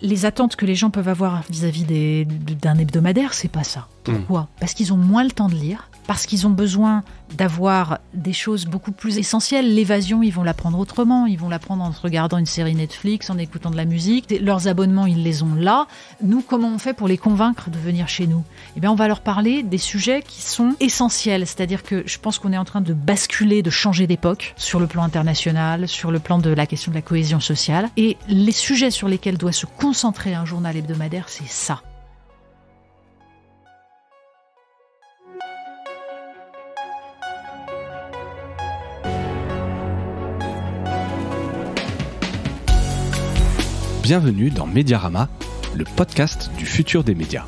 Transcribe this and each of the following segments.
Les attentes que les gens peuvent avoir vis-à-vis d'un hebdomadaire, c'est pas ça. Pourquoi ? Parce qu'ils ont moins le temps de lire, parce qu'ils ont besoin d'avoir des choses beaucoup plus essentielles. L'évasion, ils vont l'apprendre autrement. Ils vont l'apprendre en regardant une série Netflix, en écoutant de la musique. Leurs abonnements, ils les ont là. Nous, comment on fait pour les convaincre de venir chez nous ? Eh bien, on va leur parler des sujets qui sont essentiels. C'est-à-dire que je pense qu'on est en train de basculer, de changer d'époque sur le plan international, sur le plan de la question de la cohésion sociale. Et les sujets sur lesquels doit se concentrer un journal hebdomadaire, c'est ça. Bienvenue dans Mediarama, le podcast du futur des médias.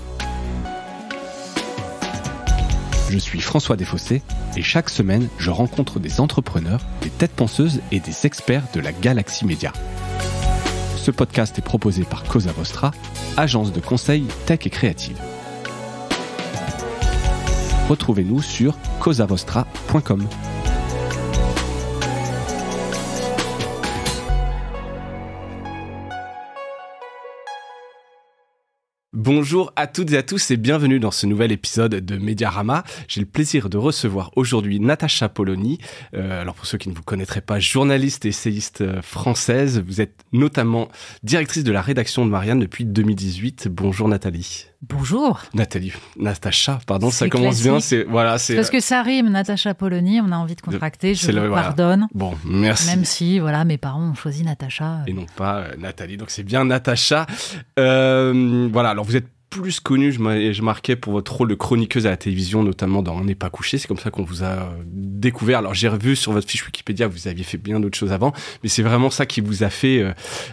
Je suis François Desfossés et chaque semaine, je rencontre des entrepreneurs, des têtes penseuses et des experts de la galaxie média. Ce podcast est proposé par Cosa Vostra, agence de conseil tech et créative. Retrouvez-nous sur cosavostra.com. Bonjour à toutes et à tous et bienvenue dans ce nouvel épisode de Mediarama. J'ai le plaisir de recevoir aujourd'hui Natacha Polony. Alors pour ceux qui ne vous connaîtraient pas, journaliste et essayiste française, vous êtes notamment directrice de la rédaction de Marianne depuis 2018. Bonjour Nathalie. Bonjour. Natacha, pardon, c'est ça commence classique. bien. C'est parce que ça rime, Natacha Polony, on a envie de contracter, je vous pardonne. Bon, merci. Même si, mes parents ont choisi Natacha. Et non pas Nathalie, donc c'est bien Natacha. Alors vous êtes plus connue, je marquais, pour votre rôle de chroniqueuse à la télévision, notamment dans On n'est pas couché. C'est comme ça qu'on vous a découvert. Alors j'ai revu sur votre fiche Wikipédia, vous aviez fait bien d'autres choses avant, mais c'est vraiment ça qui vous a fait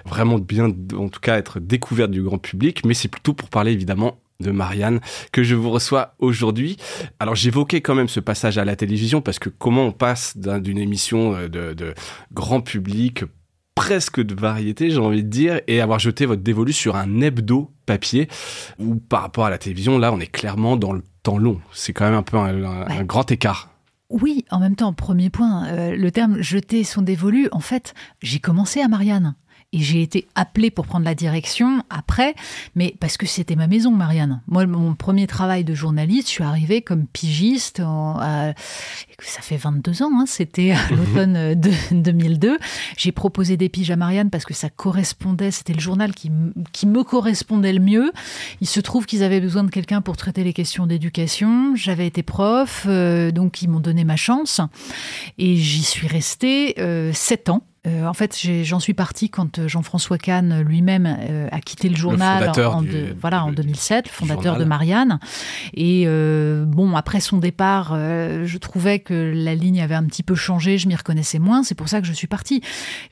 vraiment bien, en tout cas, être découverte du grand public. Mais c'est plutôt pour parler évidemment de Marianne que je vous reçois aujourd'hui. Alors j'évoquais quand même ce passage à la télévision parce que comment on passe d'une émission de grand public, presque de variété, j'ai envie de dire, et avoir jeté votre dévolu sur un hebdo papier où par rapport à la télévision, là on est clairement dans le temps long. C'est quand même un peu un grand écart. Oui, en même temps, premier point, le terme « jeter son dévolu », en fait, j'ai commencé à Marianne. Et j'ai été appelée pour prendre la direction après, mais parce que c'était ma maison, Marianne. Moi, mon premier travail de journaliste, je suis arrivée comme pigiste, ça fait 22 ans, c'était à l'automne 2002. J'ai proposé des piges à Marianne parce que ça correspondait, c'était le journal qui me correspondait le mieux. Il se trouve qu'ils avaient besoin de quelqu'un pour traiter les questions d'éducation. J'avais été prof, donc ils m'ont donné ma chance. Et j'y suis restée 7 ans. En fait, j'en suis partie quand Jean-François Kahn lui-même a quitté le journal en 2007, le fondateur de Marianne. Et après son départ, je trouvais que la ligne avait un petit peu changé, je m'y reconnaissais moins, c'est pour ça que je suis partie.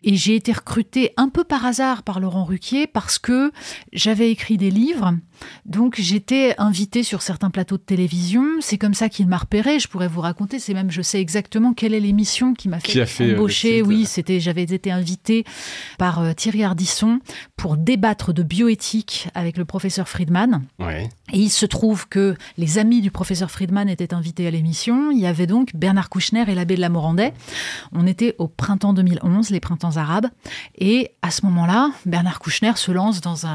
Et j'ai été recrutée un peu par hasard par Laurent Ruquier parce que j'avais écrit des livres. Donc j'étais invitée sur certains plateaux de télévision, c'est comme ça qu'il m'a repérée, je pourrais vous raconter, je sais exactement quelle est l'émission qui m'a fait embaucher. Oui, j'avais été invitée par Thierry Ardisson pour débattre de bioéthique avec le professeur Friedman. Ouais. Et il se trouve que les amis du professeur Friedman étaient invités à l'émission, il y avait donc Bernard Kouchner et l'abbé de la Morandais. On était au printemps 2011, les printemps arabes, et à ce moment-là, Bernard Kouchner se lance dans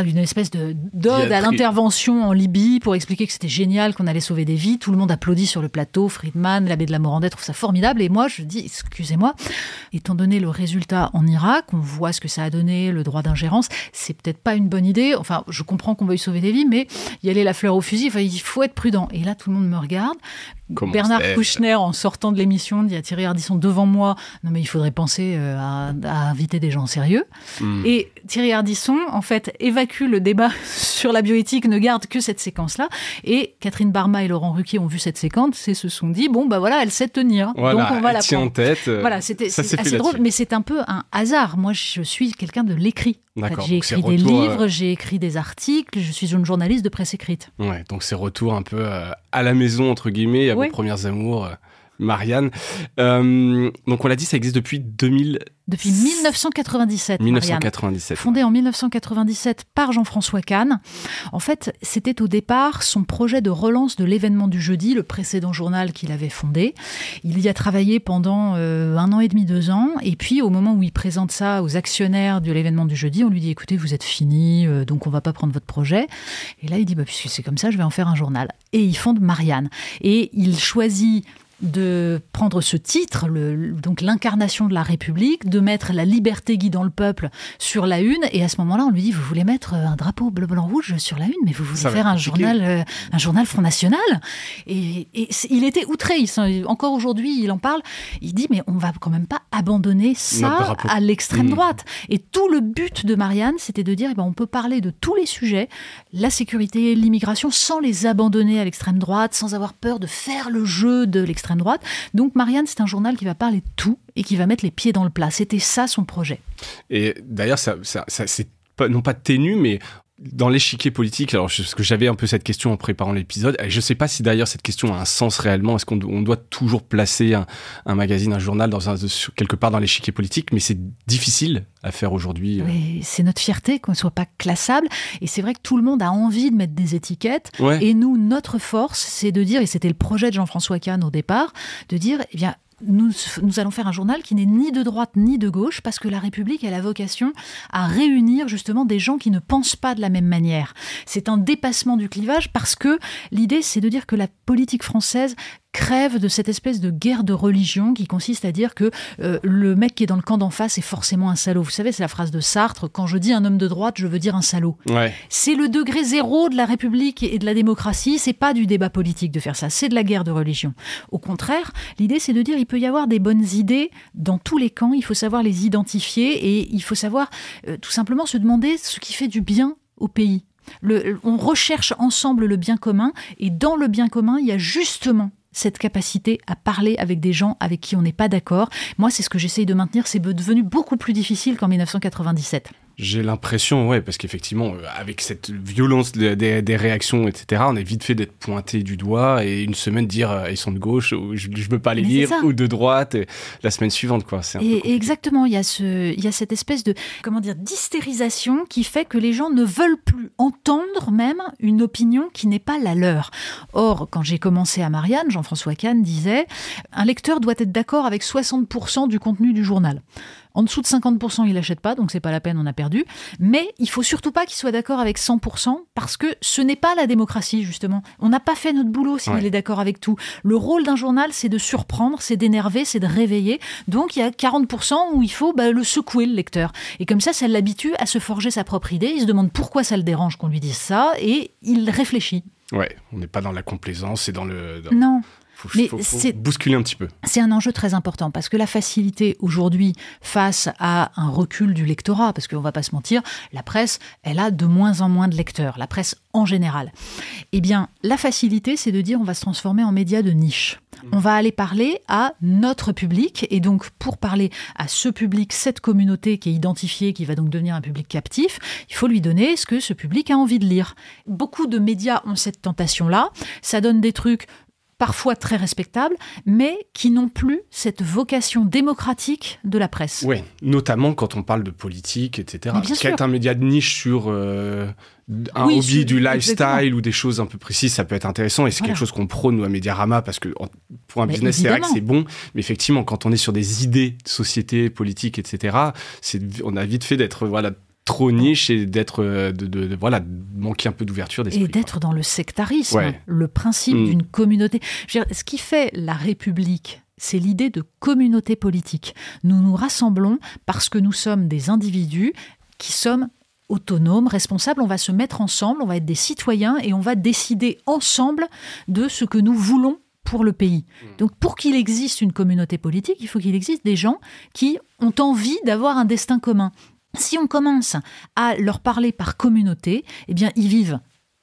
une espèce d'ode à l'intervention en Libye pour expliquer que c'était génial, qu'on allait sauver des vies. Tout le monde applaudit sur le plateau. Friedman, l'abbé de la Morandais trouve ça formidable. Et moi, je dis, excusez-moi, étant donné le résultat en Irak, on voit ce que ça a donné, le droit d'ingérence, c'est peut-être pas une bonne idée. Enfin, je comprends qu'on veuille sauver des vies, mais y aller la fleur au fusil, il faut être prudent. Et là, tout le monde me regarde. Bernard Kouchner, en sortant de l'émission, dit à Thierry Ardisson devant moi, non mais il faudrait penser à inviter des gens sérieux. Et Thierry Ardisson, en fait, évacue le débat sur la bioéthique, ne garde que cette séquence-là. Et Catherine Barma et Laurent Ruquier ont vu cette séquence et se sont dit, elle sait tenir. Voilà, donc on va la tient en tête. C'est assez drôle, mais c'est un peu un hasard. Moi, je suis quelqu'un de l'écrit. D'accord, j'ai écrit des livres, j'ai écrit des articles, je suis une journaliste de presse écrite. Ouais, donc c'est retour un peu à la maison, entre guillemets, à vos premières amours. Marianne. Donc on l'a dit, ça existe depuis 2000... Depuis 1997, 1997. Fondée en 1997 par Jean-François Kahn. En fait, c'était au départ son projet de relance de l'événement du jeudi, le précédent journal qu'il avait fondé. Il y a travaillé pendant 1 an et demi, 2 ans. Et puis, au moment où il présente ça aux actionnaires de l'événement du jeudi, on lui dit « Écoutez, vous êtes fini, donc on va pas prendre votre projet. » Et là, il dit « Puisque c'est comme ça, je vais en faire un journal. » Et il fonde Marianne. Et il choisit de prendre ce titre, donc l'incarnation de la République, de mettre la liberté guidant le peuple sur la une, et à ce moment-là, on lui dit, vous voulez mettre un drapeau bleu, blanc, rouge sur la une, mais vous voulez faire un journal Front National. Et il était outré, encore aujourd'hui, il en parle, il dit, mais on va quand même pas abandonner ça à l'extrême droite. Et tout le but de Marianne, c'était de dire, on peut parler de tous les sujets, la sécurité, l'immigration, sans les abandonner à l'extrême droite, sans avoir peur de faire le jeu de l'extrême droite. Donc Marianne, c'est un journal qui va parler de tout et qui va mettre les pieds dans le plat. C'était ça son projet. Et d'ailleurs, ça c'est pas, non pas ténu, mais dans l'échiquier politique, alors parce que j'avais un peu cette question en préparant l'épisode, et je ne sais pas si d'ailleurs cette question a un sens réellement, est-ce qu'on doit toujours placer un magazine, un journal quelque part dans l'échiquier politique, mais c'est difficile à faire aujourd'hui. Oui, c'est notre fierté qu'on ne soit pas classable, et c'est vrai que tout le monde a envie de mettre des étiquettes, et nous, notre force, c'est de dire, et c'était le projet de Jean-François Kahn au départ, de dire, eh bien, nous allons faire un journal qui n'est ni de droite ni de gauche, parce que la République a la vocation à réunir justement des gens qui ne pensent pas de la même manière. C'est un dépassement du clivage, parce que l'idée, c'est de dire que la politique française crève de cette espèce de guerre de religion qui consiste à dire que le mec qui est dans le camp d'en face est forcément un salaud. Vous savez, c'est la phrase de Sartre, quand je dis un homme de droite, je veux dire un salaud. Ouais. C'est le degré zéro de la République et de la démocratie, c'est pas du débat politique de faire ça, c'est de la guerre de religion. Au contraire, l'idée c'est de dire il peut y avoir des bonnes idées dans tous les camps, il faut savoir les identifier et il faut savoir tout simplement se demander ce qui fait du bien au pays. On recherche ensemble le bien commun et dans le bien commun, il y a justement cette capacité à parler avec des gens avec qui on n'est pas d'accord. Moi, c'est ce que j'essaye de maintenir. C'est devenu beaucoup plus difficile qu'en 1997. J'ai l'impression, ouais, parce qu'effectivement, avec cette violence des réactions, etc., on est vite fait d'être pointé du doigt et une semaine dire ils sont de gauche ou je ne veux pas les lire ou de droite et la semaine suivante, quoi. C'est exactement, il y a cette espèce de d'hystérisation qui fait que les gens ne veulent plus entendre même une opinion qui n'est pas la leur. Or, quand j'ai commencé à Marianne, Jean-François Kahn disait un lecteur doit être d'accord avec 60% du contenu du journal. En dessous de 50%, il n'achète pas, donc c'est pas la peine, on a perdu. Mais il faut surtout pas qu'il soit d'accord avec 100%, parce que ce n'est pas la démocratie, justement. On n'a pas fait notre boulot s'il est d'accord avec tout. Le rôle d'un journal, c'est de surprendre, c'est d'énerver, c'est de réveiller. Donc il y a 40% où il faut le secouer, le lecteur. Et comme ça l'habitue à se forger sa propre idée. Il se demande pourquoi ça le dérange qu'on lui dise ça, et il réfléchit. Ouais, on n'est pas dans la complaisance, c'est dans le... Non. Faut bousculer un petit peu. C'est un enjeu très important parce que la facilité aujourd'hui face à un recul du lectorat, parce qu'on ne va pas se mentir, la presse, elle a de moins en moins de lecteurs, la presse en général. Eh bien, la facilité, c'est de dire on va se transformer en média de niche. On va aller parler à notre public et donc pour parler à ce public, cette communauté qui est identifiée, qui va donc devenir un public captif, il faut lui donner ce que ce public a envie de lire. Beaucoup de médias ont cette tentation-là, ça donne des trucs parfois très respectables, mais qui n'ont plus cette vocation démocratique de la presse. Oui, notamment quand on parle de politique, etc. Qu'être un média de niche sur hobby, du lifestyle ou des choses un peu précises, ça peut être intéressant et c'est quelque chose qu'on prône, nous, à Mediarama, parce que pour un business, c'est vrai que c'est bon, mais effectivement, quand on est sur des idées de société, politique, etc., on a vite fait d'être... trop niche et d'être de manquer un peu d'ouverture d'esprit. Et d'être dans le sectarisme, le principe d'une communauté. Je veux dire, ce qui fait la République, c'est l'idée de communauté politique. Nous nous rassemblons parce que nous sommes des individus qui sommes autonomes, responsables. On va se mettre ensemble, on va être des citoyens et on va décider ensemble de ce que nous voulons pour le pays. Donc, pour qu'il existe une communauté politique, il faut qu'il existe des gens qui ont envie d'avoir un destin commun. Si on commence à leur parler par communauté, eh bien, ils vivent,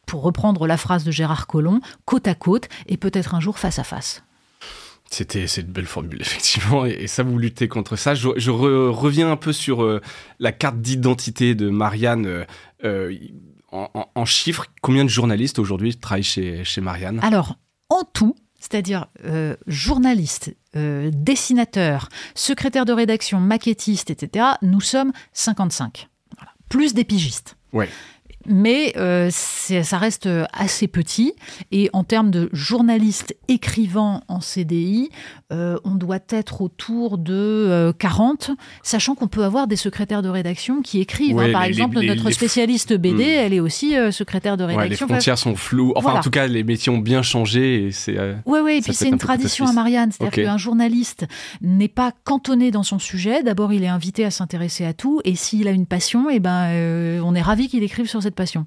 pour reprendre la phrase de Gérard Collomb, côte à côte et peut-être un jour face à face. C'est une belle formule, effectivement, et ça, vous luttez contre ça. Je reviens un peu sur la carte d'identité de Marianne en chiffres. Combien de journalistes aujourd'hui travaillent chez Marianne ? Alors, en tout, c'est-à-dire journaliste, dessinateur, secrétaire de rédaction, maquettiste, etc., nous sommes 55. Voilà. Plus des pigistes. Ouais. Mais ça reste assez petit. Et en termes de journalistes écrivant en CDI, on doit être autour de 40, sachant qu'on peut avoir des secrétaires de rédaction qui écrivent. Ouais, par exemple, notre spécialiste BD, elle est aussi secrétaire de rédaction. Ouais, les frontières sont floues. Enfin, voilà. En tout cas, les métiers ont bien changé. Et c'est, et puis c'est une tradition à Marianne. C'est-à-dire qu'un journaliste n'est pas cantonné dans son sujet. D'abord, il est invité à s'intéresser à tout. Et s'il a une passion, on est ravi qu'il écrive sur cette passion.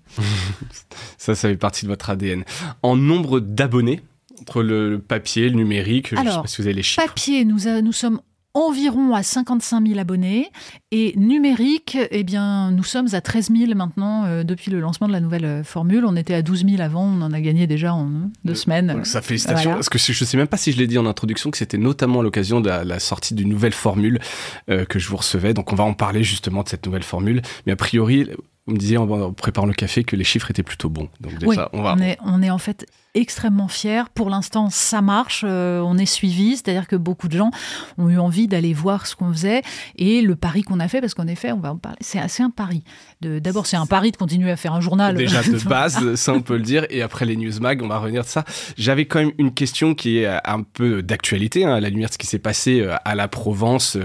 Ça fait partie de votre ADN. En nombre d'abonnés, entre le papier, le numérique, je ne sais pas si vous avez les chiffres. Papier, nous sommes environ à 55 000 abonnés. Et numérique, nous sommes à 13 000 maintenant depuis le lancement de la nouvelle formule. On était à 12 000 avant, on en a gagné déjà en 2 semaines. Donc ça, félicitations. Voilà. Parce que je ne sais même pas si je l'ai dit en introduction, que c'était notamment à l'occasion de la sortie d'une nouvelle formule que je vous recevais. Donc on va en parler justement de cette nouvelle formule. Mais a priori, vous me disiez en préparant le café que les chiffres étaient plutôt bons. Donc déjà, on est en fait extrêmement fiers. Pour l'instant, ça marche. On est suivis, c'est-à-dire que beaucoup de gens ont eu envie d'aller voir ce qu'on faisait. Et le pari qu'on a fait, parce qu'en effet, on va en parler, c'est assez un pari. D'abord, c'est un pari de continuer à faire un journal. Déjà de base, ça on peut le dire. Et après les news mag, on va revenir de ça. J'avais quand même une question qui est un peu d'actualité, à la lumière de ce qui s'est passé à la Provence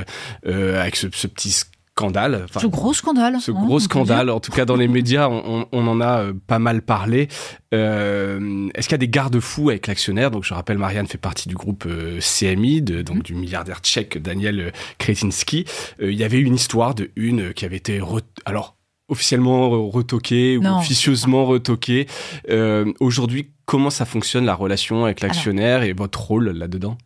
avec ce petit scandale. Ce gros scandale. Gros scandale, en tout cas dans les médias, on en a pas mal parlé. Est-ce qu'il y a des garde-fous avec l'actionnaire? Donc je rappelle, Marianne fait partie du groupe CMI, donc du milliardaire tchèque Daniel Kretinsky. Il y avait une histoire de une qui avait été officiellement retoquée ou officieusement retoquée. Aujourd'hui, comment ça fonctionne la relation avec l'actionnaire et votre rôle là-dedans?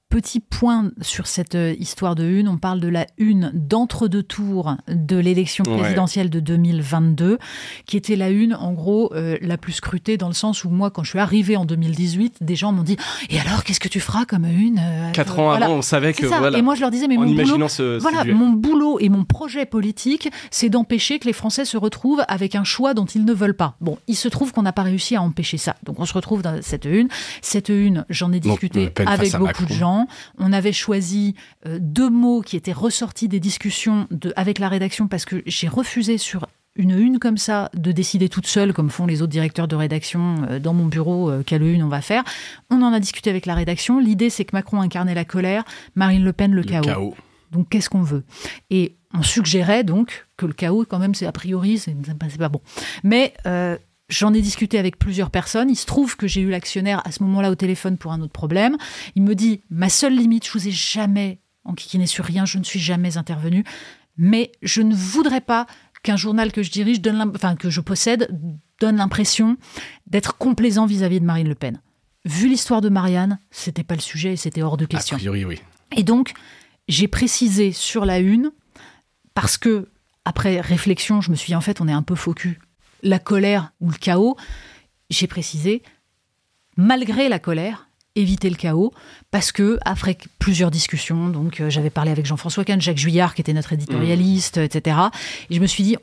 Petit point sur cette histoire de une, on parle de la une d'entre-deux tours de l'élection présidentielle de 2022, qui était la une, en gros, la plus scrutée, dans le sens où moi, quand je suis arrivée en 2018, des gens m'ont dit « Et alors, qu'est-ce que tu feras comme une ?» 4 ans avant, on savait que... Voilà. Et moi, je leur disais « Mais mon boulot et mon projet politique, c'est d'empêcher que les Français se retrouvent avec un choix dont ils ne veulent pas. » Bon, il se trouve qu'on n'a pas réussi à empêcher ça. Donc, on se retrouve dans cette une. Cette une, j'en ai discuté avec beaucoup de gens. On avait choisi 2 mots qui étaient ressortis des discussions avec la rédaction, parce que j'ai refusé sur une comme ça de décider toute seule, comme font les autres directeurs de rédaction dans mon bureau, quelle une on va faire. On en a discuté avec la rédaction. L'idée, c'est que Macron incarnait la colère, Marine Le Pen le chaos. Donc, qu'est-ce qu'on veut? Et on suggérait donc que le chaos, quand même, c'est a priori, c'est pas bon. Mais... j'en ai discuté avec plusieurs personnes. Il se trouve que j'ai eu l'actionnaire à ce moment-là au téléphone pour un autre problème. Il me dit, ma seule limite, je vous ai jamais enquiquiné sur rien, je ne suis jamais intervenu, mais je ne voudrais pas qu'un journal que je dirige, que je possède, donne l'impression d'être complaisant vis-à-vis de Marine Le Pen. Vu l'histoire de Marianne, c'était pas le sujet et c'était hors de question. A priori, oui. Et donc, j'ai précisé sur la une, parce que, après réflexion, je me suis dit, en fait, on est un peu faux cul. La colère ou le chaos, j'ai précisé, malgré la colère, éviter le chaos, parce que après plusieurs discussions, donc j'avais parlé avec Jean-François Kahn, Jacques Juillard, qui était notre éditorialiste, etc. Et je me suis dit,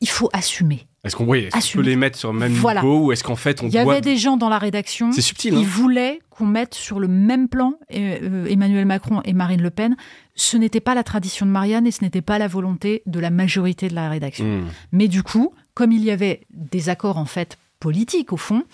il faut assumer. Est-ce qu'on peut les mettre sur le même niveau, ou est-ce qu'en fait Il y avait des gens dans la rédaction qui voulaient qu'on mette sur le même plan Emmanuel Macron et Marine Le Pen. Ce n'était pas la tradition de Marianne et ce n'était pas la volonté de la majorité de la rédaction. Mais du coup, comme il y avait des accords en fait politiques au fond,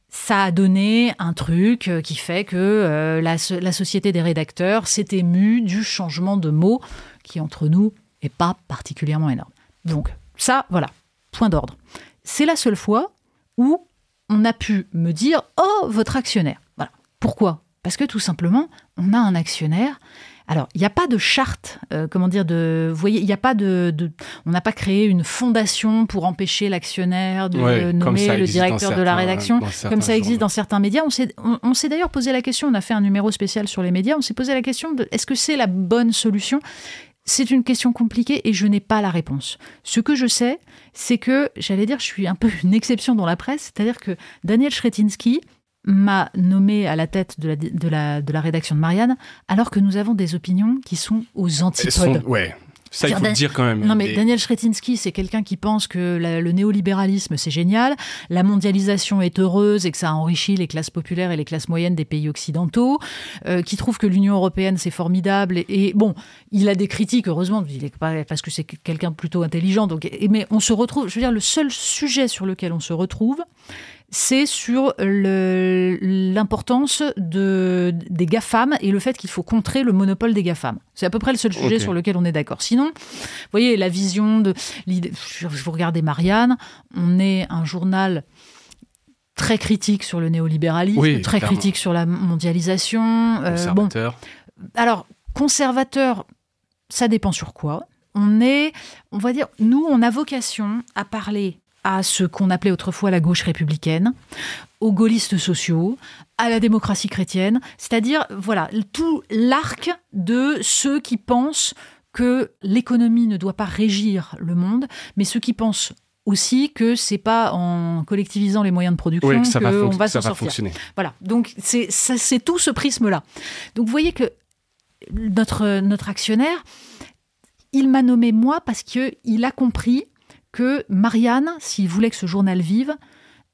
ça a donné un truc qui fait que la société des rédacteurs s'est émue du changement de mots qui, entre nous, n'est pas particulièrement énorme. Donc ça, voilà, point d'ordre. C'est la seule fois où on a pu me dire « Oh, votre actionnaire ». Voilà. Pourquoi ? Parce que tout simplement, on a un actionnaire. Alors, il n'y a pas de charte, vous voyez, il n'y a pas on n'a pas créé une fondation pour empêcher l'actionnaire de nommer le directeur de la rédaction, comme ça existe dans certains médias. On s'est d'ailleurs posé la question, on a fait un numéro spécial sur les médias, on s'est posé la question de est-ce que c'est la bonne solution ? C'est une question compliquée et je n'ai pas la réponse. Ce que je sais, c'est que, j'allais dire, je suis un peu une exception dans la presse, c'est-à-dire que Daniel Kretinsky m'a nommé à la tête de la rédaction de Marianne, alors que nous avons des opinions qui sont aux antipodes. Ça, il faut le dire quand même. Non, mais Daniel Chretínský, c'est quelqu'un qui pense que le néolibéralisme, c'est génial, la mondialisation est heureuse et que ça enrichit les classes populaires et les classes moyennes des pays occidentaux, qui trouve que l'Union européenne, c'est formidable. Et bon, il a des critiques, heureusement, parce que c'est quelqu'un de plutôt intelligent. Donc, mais on se retrouve, je veux dire, le seul sujet sur lequel on se retrouve, c'est sur l'importance des GAFAM et le fait qu'il faut contrer le monopole des GAFAM. C'est à peu près le seul sujet sur lequel on est d'accord. Sinon, vous voyez, la vision de l'idée. Vous regardez Marianne, on est un journal très critique sur le néolibéralisme, très critique sur la mondialisation. Conservateur. Alors, conservateur, ça dépend sur quoi. On va dire, nous, on a vocation à parler à ce qu'on appelait autrefois la gauche républicaine, aux gaullistes sociaux, à la démocratie chrétienne, c'est-à-dire voilà, tout l'arc de ceux qui pensent que l'économie ne doit pas régir le monde, mais ceux qui pensent aussi que c'est pas en collectivisant les moyens de production qu'on va s'en sortir. Fonctionner. Voilà, donc c'est tout ce prisme-là. Donc vous voyez que notre actionnaire, il m'a nommé moi parce qu'il a compris que Marianne, s'il voulait que ce journal vive,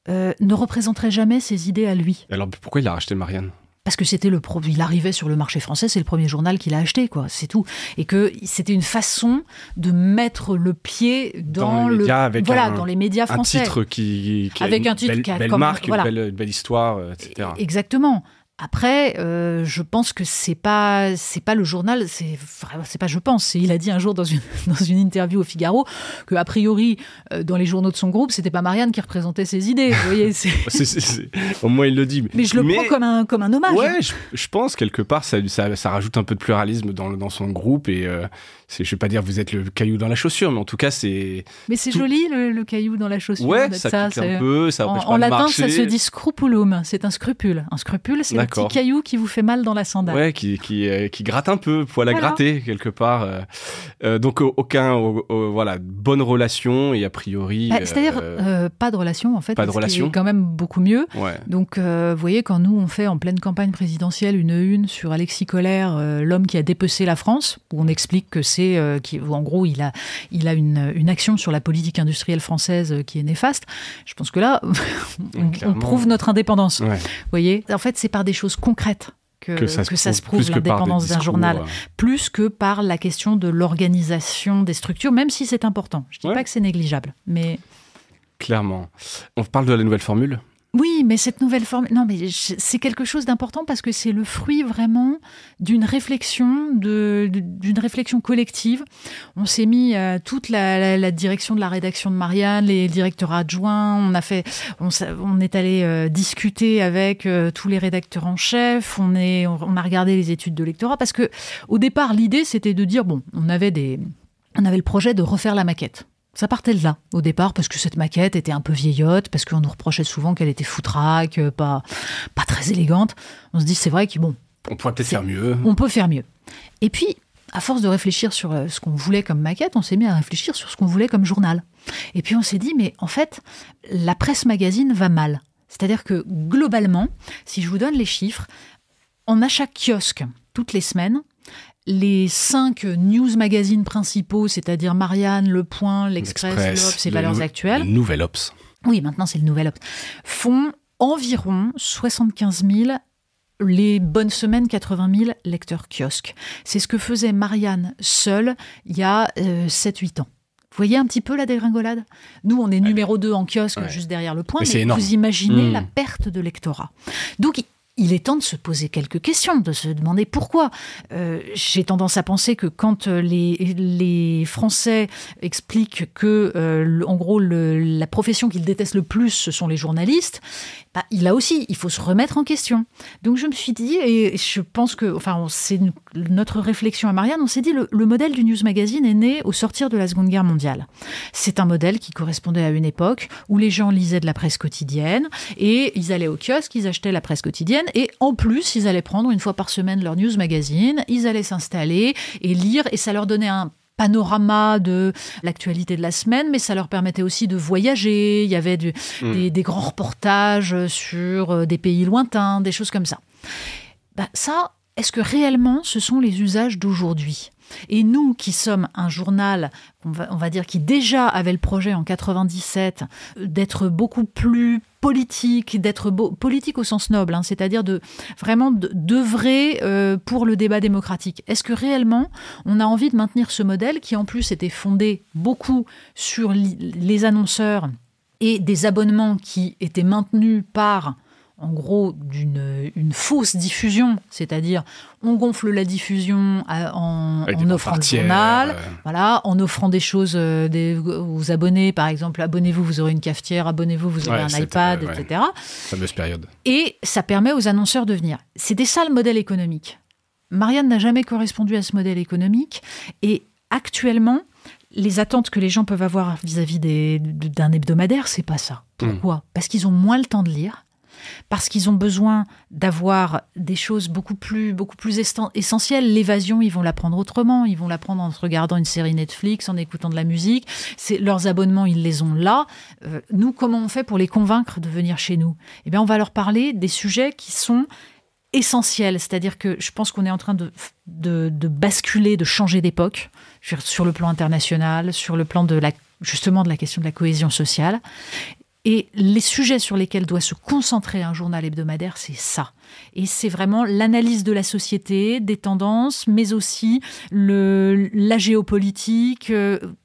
ne représenterait jamais ses idées à lui. Alors pourquoi il a racheté Marianne ? Parce que c'était il arrivait sur le marché français, c'est le premier journal qu'il a acheté, quoi, c'est tout. Et que c'était une façon de mettre le pied dans les médias français. Un titre qui avec a un titre belle, qui a belle comme, marque, voilà. une belle histoire, etc. Exactement. Après, je pense que c'est pas le journal, c'est pas je pense. Il a dit un jour dans une interview au Figaro que a priori dans les journaux de son groupe, c'était pas Marianne qui représentait ses idées. Vous voyez, au moins il le dit. Mais je le prends comme un hommage. Ouais, je pense quelque part ça rajoute un peu de pluralisme dans son groupe et je vais pas dire vous êtes le caillou dans la chaussure, mais en tout cas c'est. Mais c'est joli le caillou dans la chaussure. Ouais, ça pique un peu, ça empêche pas de marcher. En latin, ça se dit scrupulum. C'est un scrupule. Un scrupule, c'est le petit caillou qui vous fait mal dans la sandale. Ouais, qui gratte un peu, poil à gratter quelque part. Donc bonne relation et a priori. C'est-à-dire pas de relation en fait. Pas de relation. Qui est quand même beaucoup mieux. Ouais. Donc vous voyez, quand nous on fait en pleine campagne présidentielle une sur Alexis Colère, l'homme qui a dépecé la France, où on explique que où en gros il a une action sur la politique industrielle française qui est néfaste. Je pense que là on prouve notre indépendance. Ouais. Vous voyez, en fait c'est par des choses concrètes que ça se prouve l'indépendance d'un journal, plus que par la question de l'organisation des structures, même si c'est important. Je dis pas que c'est négligeable, mais clairement. On parle de la nouvelle formule. Oui, mais cette nouvelle formule, non, mais c'est quelque chose d'important parce que c'est le fruit vraiment d'une réflexion, d'une réflexion collective. On s'est mis toute la direction de la rédaction de Marianne, les directeurs adjoints. On est allé discuter avec tous les rédacteurs en chef. On a regardé les études de lectorat parce que au départ, l'idée c'était de dire on avait le projet de refaire la maquette. Ça partait de là, au départ, parce que cette maquette était un peu vieillotte, parce qu'on nous reprochait souvent qu'elle était foutraque, pas très élégante. On se dit, c'est vrai qu'on pourrait peut-être faire mieux. On peut faire mieux. Et puis, à force de réfléchir sur ce qu'on voulait comme maquette, on s'est mis à réfléchir sur ce qu'on voulait comme journal. Et puis on s'est dit, mais en fait, la presse magazine va mal. C'est-à-dire que, globalement, si je vous donne les chiffres, on a chaque kiosque, toutes les semaines, les 5 news magazines principaux, c'est-à-dire Marianne, Le Point, l'Express, l'Obs et Valeurs Actuelles. Le Nouvel Obs. Oui, maintenant c'est le Nouvel Obs. Font environ 75 000, les bonnes semaines, 80 000 lecteurs kiosques. C'est ce que faisait Marianne seule il y a 7-8 ans. Vous voyez un petit peu la dégringolade ? Nous, on est numéro 2 en kiosque, juste derrière Le Point, mais vous imaginez la perte de lectorat. Donc, il est temps de se poser quelques questions, de se demander pourquoi. J'ai tendance à penser que quand les Français expliquent que, en gros, la profession qu'ils détestent le plus, ce sont les journalistes, il faut se remettre en question. Donc je me suis dit, et je pense que, c'est notre réflexion à Marianne, on s'est dit, le modèle du News Magazine est né au sortir de la Seconde Guerre mondiale. C'est un modèle qui correspondait à une époque où les gens lisaient de la presse quotidienne et ils allaient au kiosque, ils achetaient la presse quotidienne et en plus, ils allaient prendre une fois par semaine leur News Magazine, ils allaient s'installer et lire et ça leur donnait un panorama de l'actualité de la semaine, mais ça leur permettait aussi de voyager. Il y avait des grands reportages sur des pays lointains, des choses comme ça. Ça, est-ce que réellement ce sont les usages d'aujourd'hui ? Et nous qui sommes un journal, on va dire, qui déjà avait le projet en 97 d'être beaucoup plus politique, d'être politique au sens noble, c'est-à-dire d'œuvrer pour le débat démocratique. Est-ce que réellement on a envie de maintenir ce modèle qui en plus était fondé beaucoup sur les annonceurs et des abonnements qui étaient maintenus par, en gros, une fausse diffusion, c'est-à-dire on gonfle la diffusion en offrant le journal, voilà, en offrant des choses aux abonnés, par exemple, abonnez-vous, vous aurez une cafetière, abonnez-vous, vous aurez un iPad, etc. Fameuse période. Et ça permet aux annonceurs de venir. C'était ça le modèle économique. Marianne n'a jamais correspondu à ce modèle économique, et actuellement, les attentes que les gens peuvent avoir vis-à-vis d'un hebdomadaire, c'est pas ça. Pourquoi ? Parce qu'ils ont moins le temps de lire, parce qu'ils ont besoin d'avoir des choses beaucoup plus essentielles. L'évasion, ils vont l'apprendre autrement. Ils vont l'apprendre en regardant une série Netflix, en écoutant de la musique. Leurs abonnements, ils les ont là. Nous, comment on fait pour les convaincre de venir chez nous ? Eh bien, on va leur parler des sujets qui sont essentiels. C'est-à-dire que je pense qu'on est en train de basculer, de changer d'époque, sur le plan international, sur le plan justement de la question de la cohésion sociale. Et les sujets sur lesquels doit se concentrer un journal hebdomadaire, c'est ça. Et c'est vraiment l'analyse de la société, des tendances, mais aussi la géopolitique,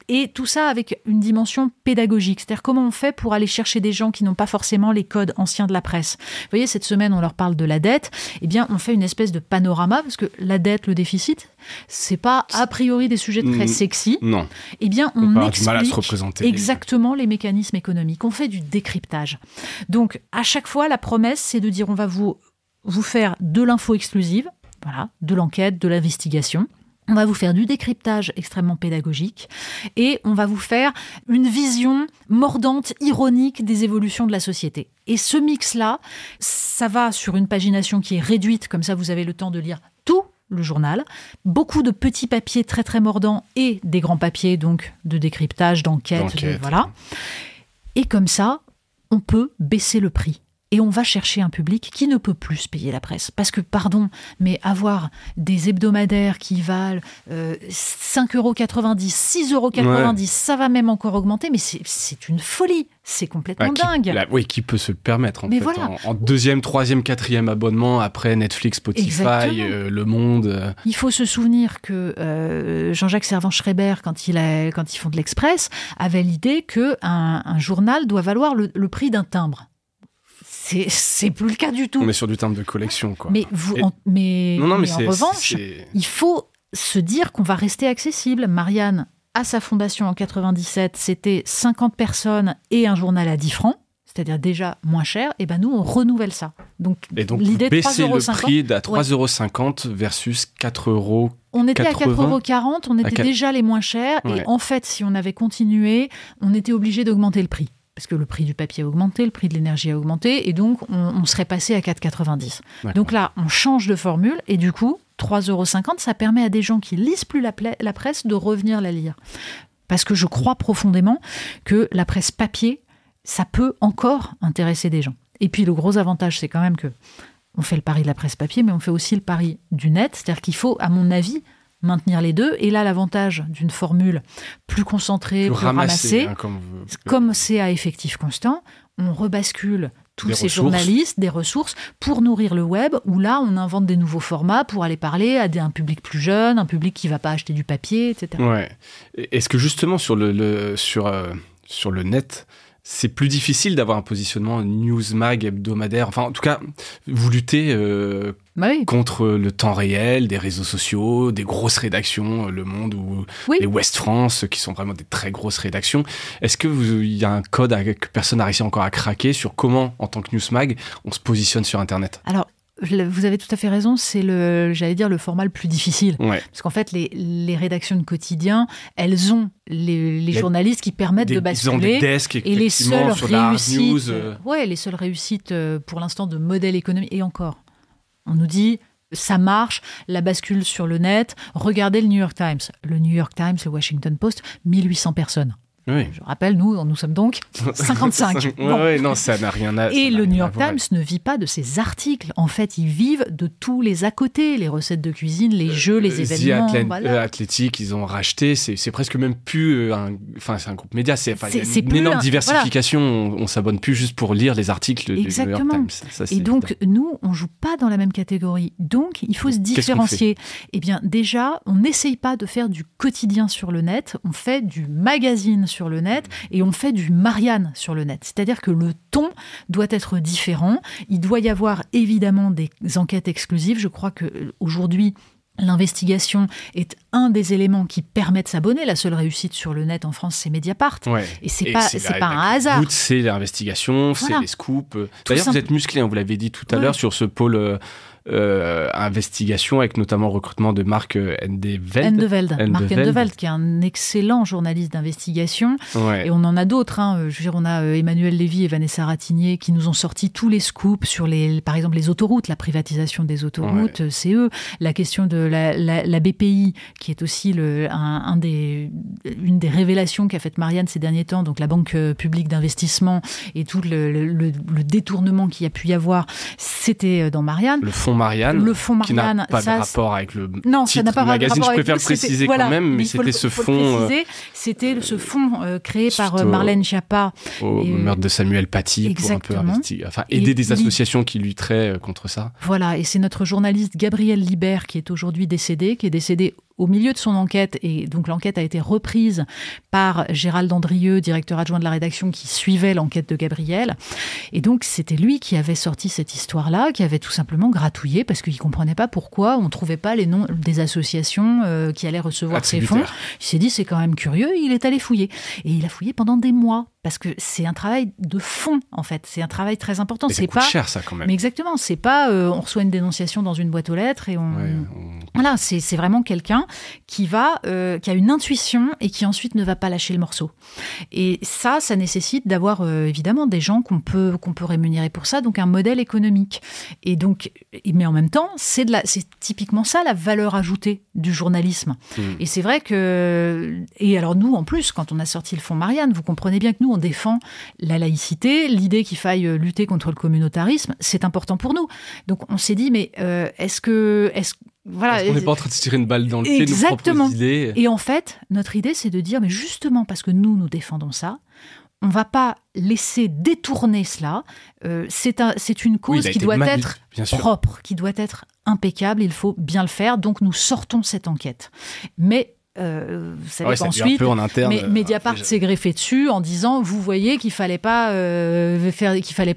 et tout ça avec une dimension pédagogique. C'est-à-dire comment on fait pour aller chercher des gens qui n'ont pas forcément les codes anciens de la presse. Vous voyez, cette semaine, on leur parle de la dette. Eh bien, on fait une espèce de panorama, parce que la dette, le déficit, c'est pas a priori des sujets très sexy. Non. Eh bien, on explique mal à se représenter exactement les mécanismes économiques. On fait du décryptage. Donc, à chaque fois, la promesse, c'est de dire on va vous faire de l'info exclusive, voilà, de l'enquête, de l'investigation. On va vous faire du décryptage extrêmement pédagogique et on va vous faire une vision mordante, ironique des évolutions de la société. Et ce mix-là, ça va sur une pagination qui est réduite, comme ça vous avez le temps de lire tout le journal, beaucoup de petits papiers très très mordants et des grands papiers donc de décryptage, d'enquête. Voilà. Et comme ça, on peut baisser le prix. Et on va chercher un public qui ne peut plus se payer la presse. Parce que, pardon, mais avoir des hebdomadaires qui valent 5,90 €, 6,90 €, ça va même encore augmenter, mais c'est une folie. C'est complètement dingue. Oui, qui peut se le permettre, mais fait. Voilà. En deuxième, troisième, quatrième abonnement, après Netflix, Spotify, Le Monde. Il faut se souvenir que Jean-Jacques Servan-Schreiber, quand ils font de l'Express, avait l'idée qu'un journal doit valoir le prix d'un timbre. C'est plus le cas du tout. On est sur du timbre de collection, quoi. Mais en revanche, il faut se dire qu'on va rester accessible. Marianne, à sa fondation en 97, c'était 50 personnes et un journal à 10 francs, c'est-à-dire déjà moins cher. Et ben nous, on renouvelle ça. Donc l'idée de baisser le 3,50 prix à 3,50 € versus 4 €. On était à 4,40 €, on était 4... déjà les moins chers. Ouais. Et en fait, si on avait continué, on était obligé d'augmenter le prix. Parce que le prix du papier a augmenté, le prix de l'énergie a augmenté, et donc on serait passé à 4,90 €. Donc là, on change de formule, et du coup, 3,50 €, ça permet à des gens qui lisent plus la presse de revenir la lire. Parce que je crois profondément que la presse papier, ça peut encore intéresser des gens. Et puis le gros avantage, c'est quand même que on fait le pari de la presse papier, mais on fait aussi le pari du net, c'est-à-dire qu'il faut, à mon avis, maintenir les deux. Et là, l'avantage d'une formule plus concentrée, plus ramassée, comme c'est à effectif constant, on rebascule tous ces journalistes, des ressources, pour nourrir le web, où là, on invente des nouveaux formats pour aller parler à un public plus jeune, un public qui ne va pas acheter du papier, etc. Ouais. Est-ce que justement, sur le net, c'est plus difficile d'avoir un positionnement newsmag hebdomadaire. Enfin, en tout cas, vous luttez contre le temps réel, des réseaux sociaux, des grosses rédactions, Le Monde ou les Ouest France, qui sont vraiment des très grosses rédactions. Est-ce qu'il y a un code que personne n'a réussi encore à craquer sur comment, en tant que newsmag, on se positionne sur Internet ? Alors, vous avez tout à fait raison, c'est le format le plus difficile. Ouais. Parce qu'en fait, les rédactions de quotidien, elles ont les journalistes qui permettent de basculer. Ils ont des desks, et les seules sur la réussites, news. les seules réussites pour l'instant de modèle économique. Et encore, on nous dit, ça marche, la bascule sur le net. Regardez le New York Times. Le New York Times, le Washington Post, 1800 personnes. Oui. Je rappelle, nous sommes donc 55. Bon. Non, ça n'a rien à... Et le New York Times ne vit pas de ces articles. En fait, ils vivent de tous les à côté, les recettes de cuisine, les jeux, les événements. Athletic, ils ont racheté, c'est presque même plus c'est un groupe média, c'est une énorme diversification, on s'abonne plus juste pour lire les articles du New York Times. Ça, et donc, nous, on joue pas dans la même catégorie. Donc, il faut se différencier. Eh bien, déjà, on n'essaye pas de faire du quotidien sur le net, on fait du magazine sur le net et on fait du Marianne sur le net. C'est-à-dire que le ton doit être différent. Il doit y avoir évidemment des enquêtes exclusives. Je crois qu'aujourd'hui, l'investigation est un des éléments qui permet de s'abonner. La seule réussite sur le net en France, c'est Mediapart. Ouais. Et c'est pas un hasard. C'est l'investigation, c'est les scoops. D'ailleurs, vous êtes musclé, vous l'avez dit tout à l'heure, sur ce pôle investigation, avec notamment le recrutement de Marc Endeveld. Marc Endeveld, qui est un excellent journaliste d'investigation. Ouais. Et on en a d'autres. Je veux dire, on a Emmanuel Lévy et Vanessa Ratignier qui nous ont sorti tous les scoops sur, par exemple, les autoroutes, la privatisation des autoroutes. Ouais. C'est eux. La question de la BPI, qui est aussi une des révélations qu'a faite Marianne ces derniers temps, donc la Banque publique d'investissement et tout le détournement qu'il y a pu y avoir, c'était dans Marianne. Le fonds Marianne, qui n'a pas de rapport avec le titre magazine, je préfère le préciser quand même, mais c'était ce fonds... C'était ce fonds créé par Marlène Schiappa. Au meurtre de Samuel Paty, exactement. Pour un peu aider des associations qui lutteraient contre ça. Voilà, et c'est notre journaliste Gabriel Libert qui est aujourd'hui décédé, au milieu de son enquête, et donc l'enquête a été reprise par Gérald Andrieux, directeur adjoint de la rédaction, qui suivait l'enquête de Gabriel. Et donc, c'était lui qui avait sorti cette histoire-là, qui avait tout simplement gratouillé, parce qu'il ne comprenait pas pourquoi on ne trouvait pas les noms des associations qui allaient recevoir ces fonds. Il s'est dit, c'est quand même curieux, il est allé fouiller. Et il a fouillé pendant des mois, parce que c'est un travail de fond, en fait. C'est un travail très important. Mais ça coûte cher, ça, quand même. Mais exactement, c'est pas on reçoit une dénonciation dans une boîte aux lettres et Voilà, c'est vraiment quelqu'un qui a une intuition et qui ensuite ne va pas lâcher le morceau. Et ça nécessite d'avoir évidemment des gens qu'on peut rémunérer pour ça, donc un modèle économique. Et donc, mais en même temps, c'est typiquement ça la valeur ajoutée du journalisme. Et c'est vrai et alors nous, en plus, quand on a sorti le fonds Marianne, vous comprenez bien que nous, on défend la laïcité, l'idée qu'il faille lutter contre le communautarisme, c'est important pour nous. Donc on s'est dit, mais est-ce qu'on n'est pas en train de se tirer une balle dans le pied, exactement. Nos propres idées. Et en fait, notre idée, c'est de dire, mais justement parce que nous défendons ça, on ne va pas laisser détourner cela. C'est une cause qui doit être propre, qui doit être impeccable. Il faut bien le faire. Donc nous sortons cette enquête. Mais vous savez qu'ensuite, Mediapart s'est greffé dessus en disant, vous voyez qu'il fallait pas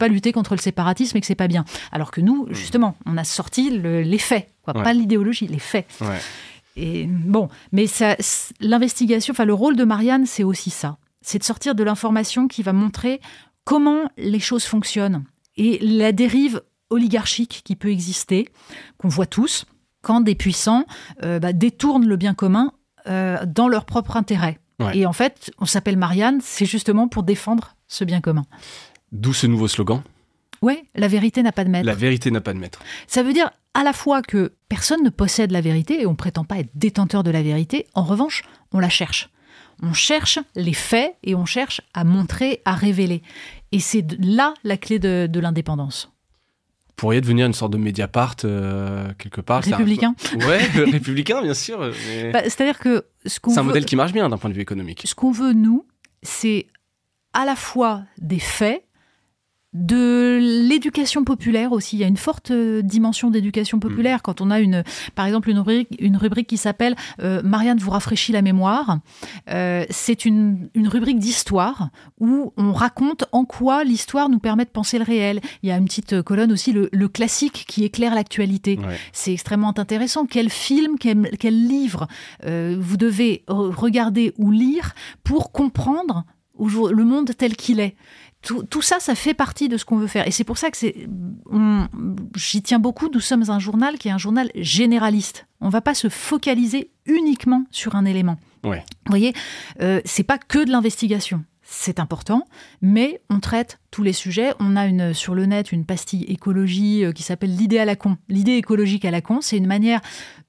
lutter contre le séparatisme et que c'est pas bien. Alors que nous, justement, on a sorti les faits, pas l'idéologie, les faits. Ouais. Et bon, mais l'investigation, le rôle de Marianne, c'est aussi ça. C'est de sortir de l'information qui va montrer comment les choses fonctionnent et la dérive oligarchique qui peut exister, qu'on voit tous, quand des puissants détournent le bien commun dans leur propre intérêt. Ouais. Et en fait, on s'appelle Marianne, c'est justement pour défendre ce bien commun. D'où ce nouveau slogan. Oui, la vérité n'a pas de maître. La vérité n'a pas de maître. Ça veut dire à la fois que personne ne possède la vérité et on ne prétend pas être détenteur de la vérité. En revanche, on la cherche. On cherche les faits et on cherche à montrer, à révéler. Et c'est là la clé de l'indépendance. Pourriez devenir une sorte de Mediapart quelque part. Républicain. Ouais, républicain, bien sûr. Mais... c'est-à-dire que c'est un modèle qui marche bien d'un point de vue économique. Ce qu'on veut, nous, c'est à la fois des faits, de l'éducation populaire aussi. Il y a une forte dimension d'éducation populaire. Quand on a par exemple une rubrique qui s'appelle Marianne vous rafraîchit la mémoire, c'est une rubrique d'histoire où on raconte en quoi l'histoire nous permet de penser le réel. Il y a une petite colonne aussi, le classique qui éclaire l'actualité. Ouais. C'est extrêmement intéressant. Quel film, quel livre vous devez regarder ou lire pour comprendre le monde tel qu'il est. Tout ça, ça fait partie de ce qu'on veut faire. Et c'est pour ça que j'y tiens beaucoup. Nous sommes un journal qui est un journal généraliste. On ne va pas se focaliser uniquement sur un élément. Ouais. Vous voyez, c'est pas que de l'investigation. C'est important, mais on traite tous les sujets. On a sur le net une pastille écologie qui s'appelle l'idée à la con. L'idée écologique à la con, c'est une manière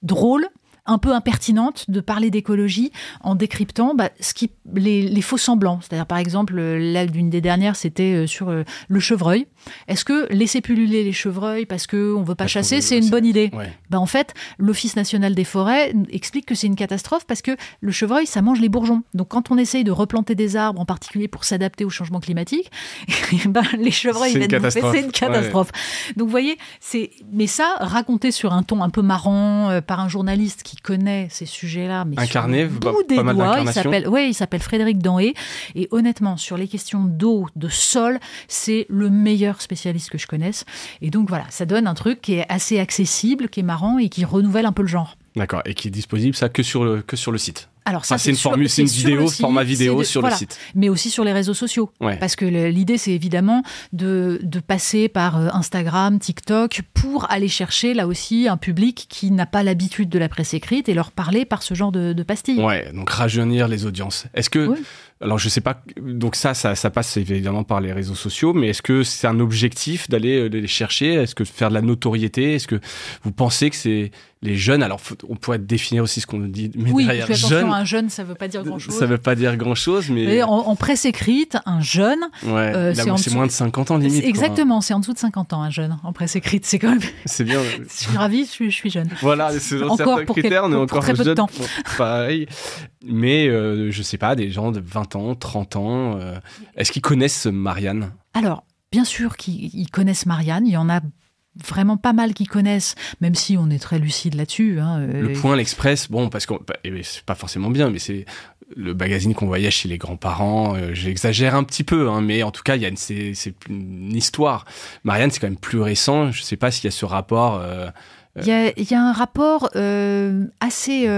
drôle, un peu impertinente de parler d'écologie en décryptant les faux semblants. C'est-à-dire, par exemple, là, d'une des dernières, c'était sur le chevreuil. Est-ce que laisser pulluler les chevreuils parce qu'on ne veut pas chasser, c'est une bonne idée? En fait, l'Office national des forêts explique que c'est une catastrophe parce que le chevreuil, ça mange les bourgeons. Donc, quand on essaye de replanter des arbres, en particulier pour s'adapter au changement climatique, les chevreuils viennent bouffer, c'est une catastrophe. Donc, vous voyez, mais ça, raconté sur un ton un peu marrant par un journaliste qui connaît ces sujets-là, mais incarné, sur le bout des doigts, il s'appelle Frédéric Danhé, et honnêtement, sur les questions d'eau, de sol, c'est le meilleur spécialiste que je connaisse. Et donc voilà, ça donne un truc qui est assez accessible, qui est marrant et qui renouvelle un peu l'idée. D'accord, et qui est disponible ça que sur le site. Alors ça, c'est une vidéo, format vidéo sur le site. Mais aussi sur les réseaux sociaux. Parce que l'idée, c'est évidemment de passer par Instagram, TikTok, pour aller chercher, là aussi, un public qui n'a pas l'habitude de la presse écrite et leur parler par ce genre de pastilles. Ouais, donc rajeunir les audiences. Est-ce que... Oui. Alors, je sais pas... Donc ça passe évidemment par les réseaux sociaux, mais est-ce que c'est un objectif d'aller les chercher? Est-ce que faire de la notoriété? Est-ce que vous pensez que c'est les jeunes? Alors, on pourrait définir aussi ce qu'on dit, mais derrière attention, un jeune, ça veut pas dire grand-chose. Ça veut pas dire grand-chose, mais... En presse écrite, un jeune... c'est moins de 50 ans, limite. Exactement, c'est en dessous de 50 ans, un jeune, en presse écrite. C'est quand même... C'est bien. Je suis ravie, je suis jeune. Voilà, c'est certains critères, on est encore très peu de temps. Pareil. Mais, je sais pas, des gens de 20 ans, 30 ans, est-ce qu'ils connaissent Marianne? Alors, bien sûr qu'ils connaissent Marianne, il y en a vraiment pas mal qui connaissent, même si on est très lucide là-dessus. Le Point, l'Express, bon, parce que c'est pas forcément bien, mais c'est le magazine qu'on voyait chez les grands-parents. J'exagère un petit peu, mais en tout cas, c'est une histoire. Marianne, c'est quand même plus récent. Je sais pas s'il y a ce rapport... Il y a un rapport assez,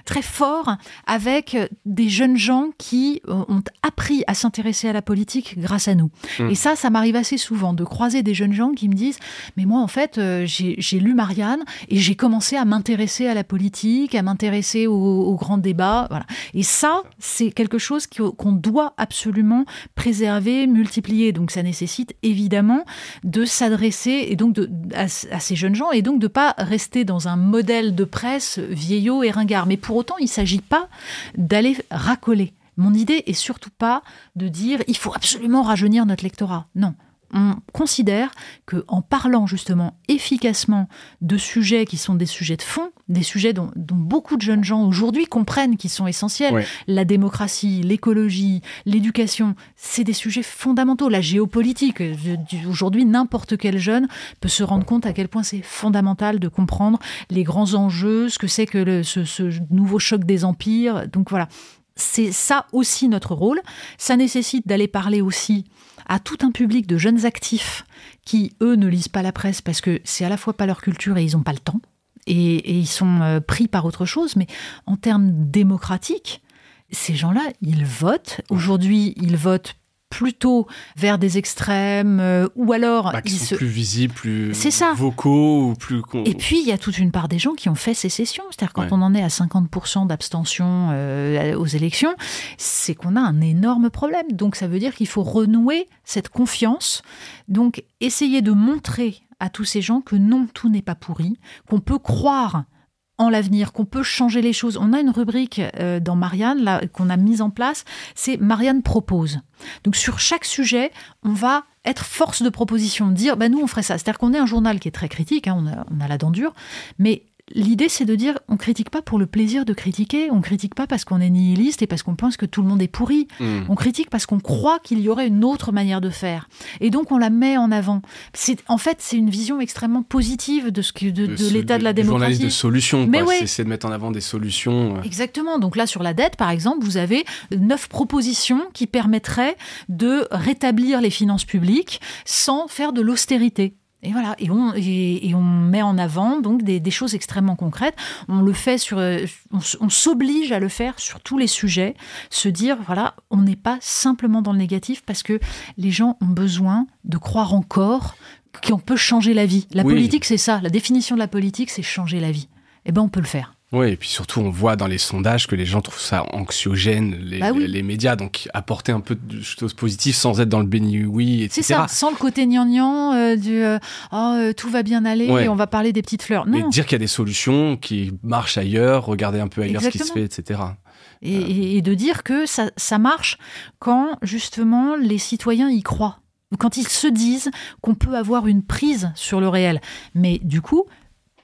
très fort avec des jeunes gens qui ont appris à s'intéresser à la politique grâce à nous. Et ça m'arrive assez souvent de croiser des jeunes gens qui me disent « Mais moi, en fait, j'ai lu Marianne et j'ai commencé à m'intéresser à la politique, à m'intéresser aux grands débats. » Voilà. Et ça, c'est quelque chose qu'on doit absolument préserver, multiplier. Donc, ça nécessite évidemment de s'adresser et donc à ces jeunes gens et donc de ne pas rester dans un modèle de presse vieillot et ringard. Mais pour autant, il ne s'agit pas d'aller racoler. Mon idée est surtout pas de dire « il faut absolument rajeunir notre lectorat ». Non. On considère qu'en parlant justement efficacement de sujets qui sont des sujets de fond, des sujets dont beaucoup de jeunes gens aujourd'hui comprennent qu'ils sont essentiels, la démocratie, l'écologie, l'éducation, c'est des sujets fondamentaux. La géopolitique, aujourd'hui, n'importe quel jeune peut se rendre compte à quel point c'est fondamental de comprendre les grands enjeux, ce que c'est que ce nouveau choc des empires. Donc voilà, c'est ça aussi notre rôle. Ça nécessite d'aller parler aussi à tout un public de jeunes actifs qui, eux, ne lisent pas la presse parce que c'est à la fois pas leur culture et ils n'ont pas le temps. Et ils sont pris par autre chose. Mais en termes démocratiques, ces gens-là, ils votent. Aujourd'hui, ils votent plutôt vers des extrêmes ou alors... qui sont plus visibles, plus vocaux ou plus... Et puis, il y a toute une part des gens qui ont fait sécession. C'est-à-dire quand on en est à 50% d'abstention aux élections, c'est qu'on a un énorme problème. Donc, ça veut dire qu'il faut renouer cette confiance. Donc, essayer de montrer à tous ces gens que non, tout n'est pas pourri, qu'on peut croire en l'avenir, qu'on peut changer les choses. On a une rubrique dans Marianne là, qu'on a mise en place, c'est Marianne propose. Donc sur chaque sujet, on va être force de proposition, dire nous on ferait ça. C'est-à-dire qu'on est un journal qui est très critique, on a la dent dure, mais l'idée c'est de dire on critique pas pour le plaisir de critiquer, on critique pas parce qu'on est nihiliste et parce qu'on pense que tout le monde est pourri. On critique parce qu'on croit qu'il y aurait une autre manière de faire. Et donc on la met en avant. C'est une vision extrêmement positive de l'état de la démocratie. Journaliste de solutions, c'est de mettre en avant des solutions. Exactement. Donc là sur la dette par exemple, vous avez 9 propositions qui permettraient de rétablir les finances publiques sans faire de l'austérité. Et voilà, et on met en avant donc des choses extrêmement concrètes. On le fait on s'oblige à le faire sur tous les sujets, se dire voilà, on n'est pas simplement dans le négatif parce que les gens ont besoin de croire encore qu'on peut changer la vie. La politique, c'est ça. La définition de la politique, c'est changer la vie. Eh ben, on peut le faire. Oui, et puis surtout, on voit dans les sondages que les gens trouvent ça anxiogène, les médias. Donc, apporter un peu de choses positives sans être dans le béni-oui, etc. C'est ça, sans le côté gnangnan tout va bien aller et on va parler des petites fleurs. Non. Mais dire qu'il y a des solutions qui marchent ailleurs, regarder un peu ailleurs ce qui se fait, etc. Et de dire que ça marche quand, justement, les citoyens y croient. Quand ils se disent qu'on peut avoir une prise sur le réel. Mais du coup,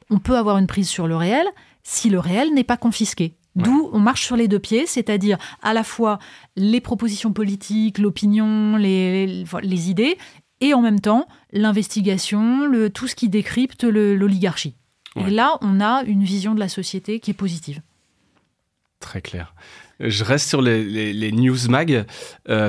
on peut avoir une prise sur le réel si le réel n'est pas confisqué. D'où on marche sur les deux pieds, c'est-à-dire à la fois les propositions politiques, l'opinion, les idées, et en même temps l'investigation, tout ce qui décrypte l'oligarchie. Ouais. Et là, on a une vision de la société qui est positive. Très clair. Je reste sur les newsmag.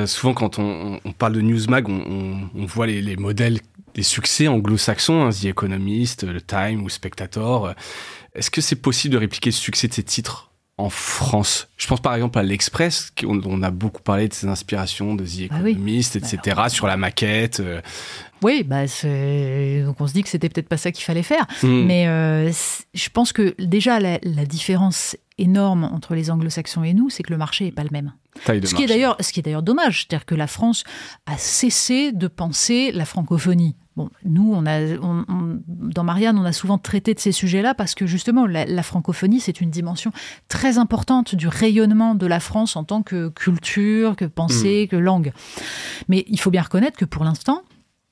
Souvent, quand on parle de newsmag, on voit les modèles des succès anglo-saxons, The Economist, le Time ou Spectator. Est-ce que c'est possible de répliquer le succès de ces titres en France? Je pense par exemple à l'Express, on a beaucoup parlé de ses inspirations de The Economist, etc., sur la maquette. Oui, donc on se dit que c'était peut-être pas ça qu'il fallait faire. Mais je pense que déjà la différence énorme entre les anglo-saxons et nous, c'est que le marché n'est pas le même. Ce qui est d'ailleurs dommage, c'est-à-dire que la France a cessé de penser la francophonie. Bon, nous, dans Marianne, on a souvent traité de ces sujets-là parce que justement, la francophonie, c'est une dimension très importante du rayonnement de la France en tant que culture, que pensée, que langue. Mais il faut bien reconnaître que pour l'instant,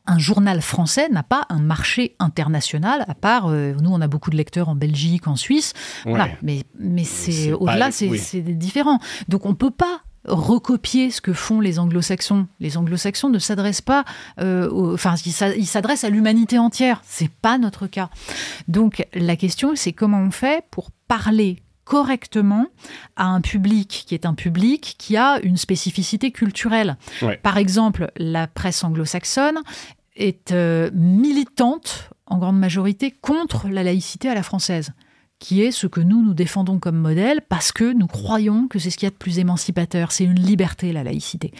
un journal français n'a pas un marché international, à part, nous on a beaucoup de lecteurs en Belgique, en Suisse, voilà. Mais c'est au-delà, c'est différent. Donc on ne peut pas recopier ce que font les anglo-saxons. Les anglo-saxons ne s'adressent pas, ils s'adressent à l'humanité entière. C'est pas notre cas. Donc la question, c'est comment on fait pour parler correctement à un public qui est un public qui a une spécificité culturelle. Ouais. Par exemple, la presse anglo-saxonne est militante, en grande majorité, contre la laïcité à la française, qui est ce que nous défendons comme modèle, parce que nous croyons que c'est ce qu'il y a de plus émancipateur. C'est une liberté, la laïcité.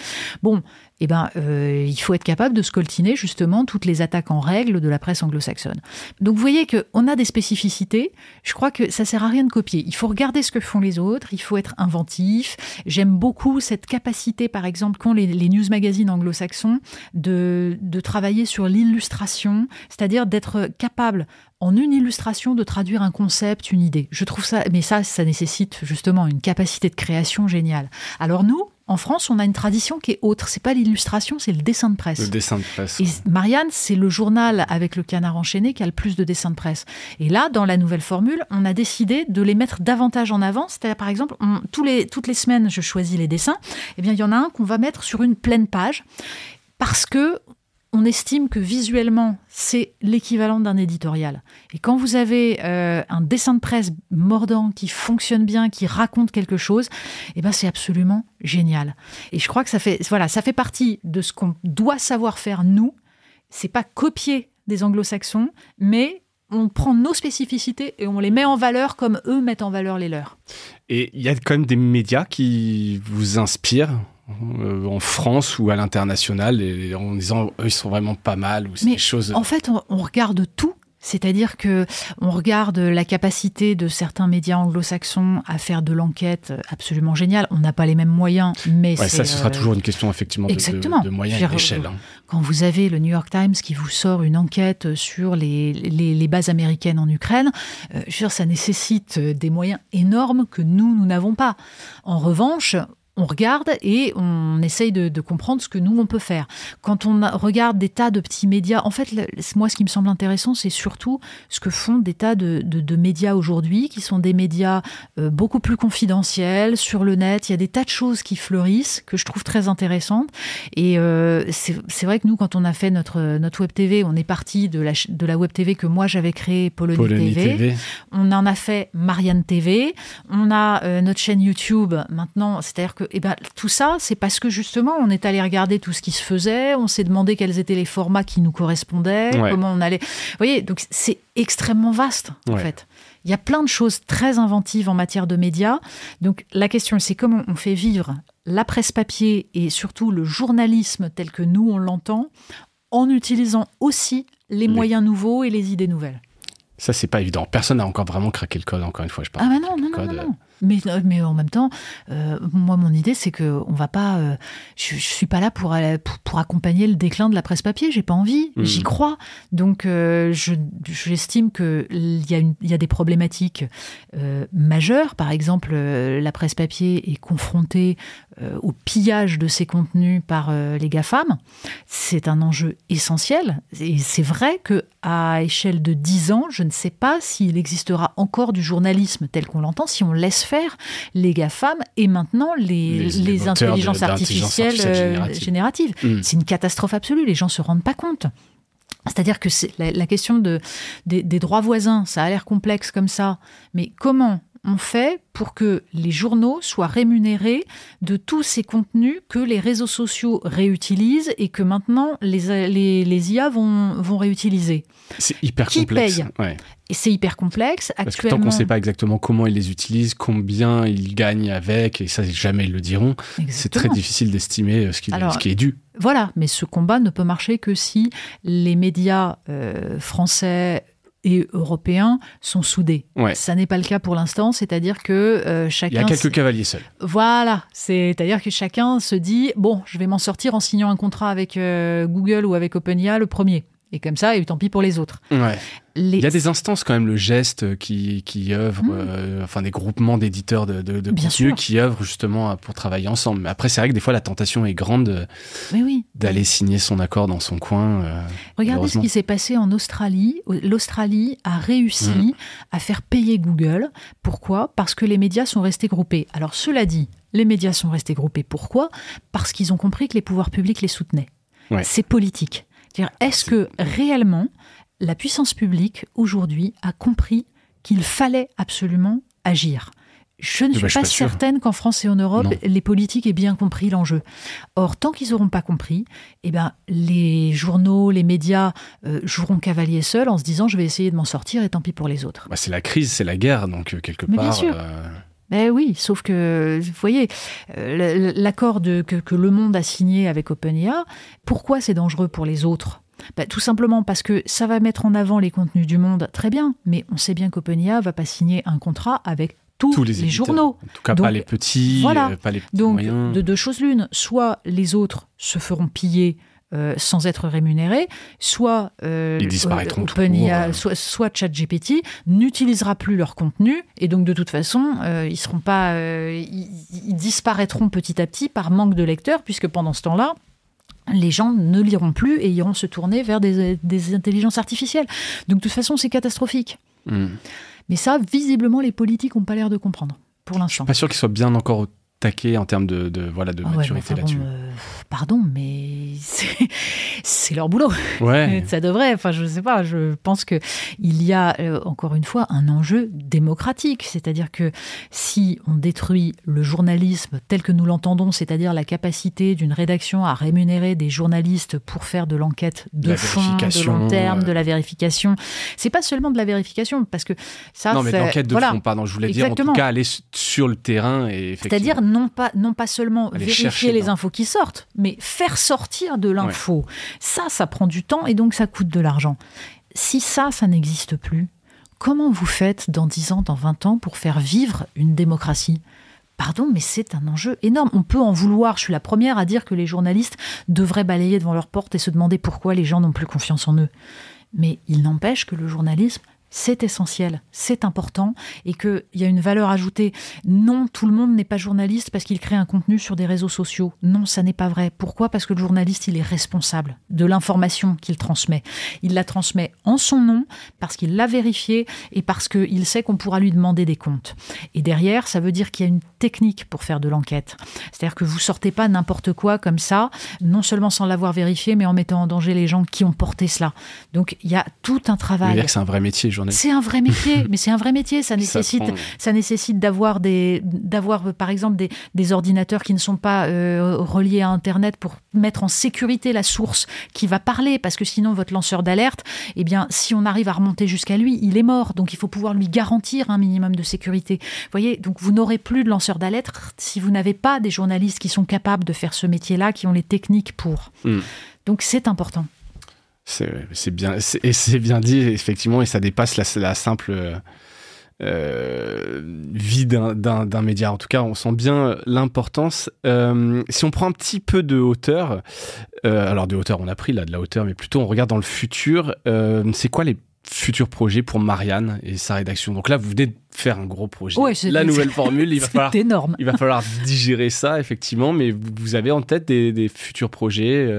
Bon, il faut être capable de scoltiner justement toutes les attaques en règle de la presse anglo-saxonne. Donc vous voyez qu'on a des spécificités. Je crois que ça sert à rien de copier. Il faut regarder ce que font les autres, il faut être inventif. J'aime beaucoup cette capacité, par exemple, qu'ont les news magazines anglo-saxons de travailler sur l'illustration, c'est-à-dire d'être capable en une illustration de traduire un concept, une idée. Je trouve ça, mais ça nécessite justement une capacité de création géniale. Alors nous, en France, on a une tradition qui est autre. C'est pas l'illustration, c'est le dessin de presse. Le dessin de presse. Et Marianne, c'est le journal avec le Canard enchaîné qui a le plus de dessins de presse. Et là, dans la nouvelle formule, on a décidé de les mettre davantage en avant. C'est-à-dire, par exemple, toutes les semaines, je choisis les dessins. Eh bien, il y en a un qu'on va mettre sur une pleine page parce que on estime que visuellement, c'est l'équivalent d'un éditorial. Et quand vous avez un dessin de presse mordant, qui fonctionne bien, qui raconte quelque chose, eh ben c'est absolument génial. Et je crois que ça fait partie de ce qu'on doit savoir faire, nous. C'est pas copier des anglo-saxons, mais on prend nos spécificités et on les met en valeur comme eux mettent en valeur les leurs. Et il y a quand même des médias qui vous inspirent en France ou à l'international, et en disant ils sont vraiment pas mal, ou c'est des choses... En fait, on regarde tout. C'est-à-dire que on regarde la capacité de certains médias anglo-saxons à faire de l'enquête absolument géniale. On n'a pas les mêmes moyens, mais ça, ce sera toujours une question effectivement de moyens et d'échelle. Quand vous avez le New York Times qui vous sort une enquête sur les bases américaines en Ukraine, ça nécessite des moyens énormes que nous n'avons pas. En revanche, on regarde et on essaye de comprendre ce que nous, on peut faire. Quand on regarde des tas de petits médias, en fait, moi, ce qui me semble intéressant, c'est surtout ce que font des tas de médias aujourd'hui, qui sont des médias beaucoup plus confidentiels, sur le net. Il y a des tas de choses qui fleurissent, que je trouve très intéressantes. Et c'est vrai que nous, quand on a fait notre web TV, on est parti de la web TV que moi, j'avais créée, Polony TV. On en a fait Marianne TV. On a notre chaîne YouTube maintenant, c'est-à-dire que tout ça, c'est parce que justement, on est allé regarder tout ce qui se faisait, on s'est demandé quels étaient les formats qui nous correspondaient, comment on allait... Vous voyez, donc c'est extrêmement vaste, en fait. Il y a plein de choses très inventives en matière de médias. Donc la question, c'est comment on fait vivre la presse papier et surtout le journalisme tel que nous, on l'entend, en utilisant aussi les moyens nouveaux et les idées nouvelles. Ça, c'est pas évident. Personne n'a encore vraiment craqué le code, encore une fois. Je parle non. Mais en même temps, moi, mon idée, c'est que on va pas. Je suis pas là pour accompagner le déclin de la presse papier. J'ai pas envie. J'y crois. Donc, j'estime que il y a des problématiques majeures. Par exemple, la presse papier est confrontée au pillage de ses contenus par les GAFAM. C'est un enjeu essentiel. Et c'est vrai que à échelle de 10 ans, je ne sais pas s'il existera encore du journalisme tel qu'on l'entend, si on laisse faire les GAFAM et maintenant les intelligences artificielles génératives. C'est une catastrophe absolue, les gens ne se rendent pas compte. C'est-à-dire que c'est la question des droits voisins, ça a l'air complexe comme ça, mais comment on fait pour que les journaux soient rémunérés de tous ces contenus que les réseaux sociaux réutilisent et que maintenant les IA vont réutiliser. C'est hyper complexe. Qui paye ? Ouais. Et c'est hyper complexe. Parce que tant qu'on ne sait pas exactement comment ils les utilisent, combien ils gagnent avec, et ça jamais ils le diront, c'est très difficile d'estimer ce qui est dû. Voilà, mais ce combat ne peut marcher que si les médias français et européens sont soudés. Ouais. Ça n'est pas le cas pour l'instant, c'est-à-dire que chacun... Il y a quelques cavaliers seuls. Voilà, c'est-à-dire que chacun se dit, bon, je vais m'en sortir en signant un contrat avec Google ou avec OpenAI le premier. Et comme ça, et tant pis pour les autres. Ouais. Il y a des instances quand même, le geste qui œuvrent, enfin des groupements d'éditeurs de contenu qui œuvrent justement pour travailler ensemble. Mais après, c'est vrai que des fois, la tentation est grande d'aller signer son accord dans son coin. Regardez ce qui s'est passé en Australie. L'Australie a réussi à faire payer Google. Pourquoi ? Parce que les médias sont restés groupés. Alors, cela dit, les médias sont restés groupés. Pourquoi ? Parce qu'ils ont compris que les pouvoirs publics les soutenaient. Ouais. C'est politique. C'est-à-dire, est-ce que réellement la puissance publique aujourd'hui a compris qu'il fallait absolument agir ? Je ne suis pas certaine qu'en France et en Europe, les politiques aient bien compris l'enjeu. Or, tant qu'ils n'auront pas compris, les journaux, les médias joueront cavalier seul en se disant « je vais essayer de m'en sortir et tant pis pour les autres ». C'est la crise, c'est la guerre, donc quelque part... Bien sûr. Ben oui, sauf que, vous voyez, l'accord que Le Monde a signé avec OpenAI, pourquoi c'est dangereux pour les autres ? Tout simplement parce que ça va mettre en avant les contenus du Monde, très bien, mais on sait bien qu'OpenAI ne va pas signer un contrat avec tous les journaux. En tout cas, donc, pas les petits, pas les petits moyens. Donc, de deux choses l'une, soit les autres se feront piller sans être rémunérés, soit ils disparaîtront soit ChatGPT n'utilisera plus leur contenu et donc de toute façon ils disparaîtront petit à petit par manque de lecteurs puisque pendant ce temps-là les gens ne liront plus et iront se tourner vers des intelligences artificielles. Donc de toute façon c'est catastrophique. Mais ça visiblement les politiques n'ont pas l'air de comprendre pour l'instant. Je suis pas sûr qu'ils soient bien encore taqués en termes de maturité là-dessus. Pardon, mais c'est leur boulot. Ouais. Ça devrait, je sais pas, je pense qu'il y a, encore une fois, un enjeu démocratique. C'est-à-dire que si on détruit le journalisme tel que nous l'entendons, c'est-à-dire la capacité d'une rédaction à rémunérer des journalistes pour faire de l'enquête de fond, de long terme, de la vérification, c'est pas seulement de la vérification, parce que ça... Non, mais de l'enquête de fond, pardon, je voulais dire en tout cas aller sur le terrain et effectivement... C'est-à-dire non pas seulement vérifier les infos qui sortent, mais faire sortir de l'info. Ouais. Ça prend du temps et donc ça coûte de l'argent. Si ça n'existe plus, comment vous faites dans 10 ans, dans 20 ans pour faire vivre une démocratie ? Pardon, mais c'est un enjeu énorme. On peut en vouloir. Je suis la première à dire que les journalistes devraient balayer devant leur porte et se demander pourquoi les gens n'ont plus confiance en eux. Mais il n'empêche que le journalisme, c'est essentiel, c'est important et qu'il y a une valeur ajoutée. Non, tout le monde n'est pas journaliste parce qu'il crée un contenu sur des réseaux sociaux. Non, ça n'est pas vrai. Pourquoi ? Parce que le journaliste, il est responsable de l'information qu'il transmet. Il la transmet en son nom, parce qu'il l'a vérifiée et parce qu'il sait qu'on pourra lui demander des comptes. Et derrière, ça veut dire qu'il y a une technique pour faire de l'enquête. C'est-à-dire que vous sortez pas n'importe quoi comme ça, non seulement sans l'avoir vérifié, mais en mettant en danger les gens qui ont porté cela. Donc, il y a tout un travail. Ça veut dire que c'est un vrai métier, journaliste. C'est un vrai métier, mais c'est un vrai métier. Ça nécessite d'avoir par exemple des ordinateurs qui ne sont pas reliés à Internet pour mettre en sécurité la source qui va parler, parce que sinon votre lanceur d'alerte, si on arrive à remonter jusqu'à lui, il est mort. Donc il faut pouvoir lui garantir un minimum de sécurité. Vous voyez, donc vous n'aurez plus de lanceur d'alerte si vous n'avez pas des journalistes qui sont capables de faire ce métier-là, qui ont les techniques pour. Donc c'est important. C'est bien dit, effectivement, et ça dépasse la simple vie d'un média. En tout cas, on sent bien l'importance. Si on prend un petit peu de hauteur, alors de hauteur, on a pris là de la hauteur, mais plutôt on regarde dans le futur, c'est quoi les futurs projets pour Marianne et sa rédaction? Donc là, vous venez de faire un gros projet. Ouais, la nouvelle formule, énorme. Il va falloir digérer ça, effectivement, mais vous avez en tête des futurs projets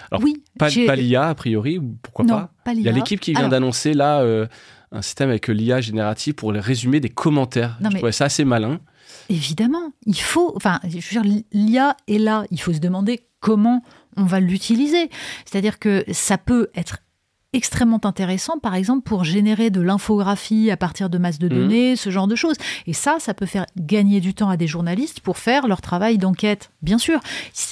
alors, oui, pas l'IA, a priori, pourquoi pas l'IA. Il y a l'équipe qui vient d'annoncer là un système avec l'IA générative pour les résumer des commentaires. Je trouvais ça assez malin. Évidemment, il faut... Enfin, je veux dire, l'IA est là. Il faut se demander comment on va l'utiliser. C'est-à-dire que ça peut être extrêmement intéressant, par exemple, pour générer de l'infographie à partir de masses de données, ce genre de choses. Et ça peut faire gagner du temps à des journalistes pour faire leur travail d'enquête, bien sûr.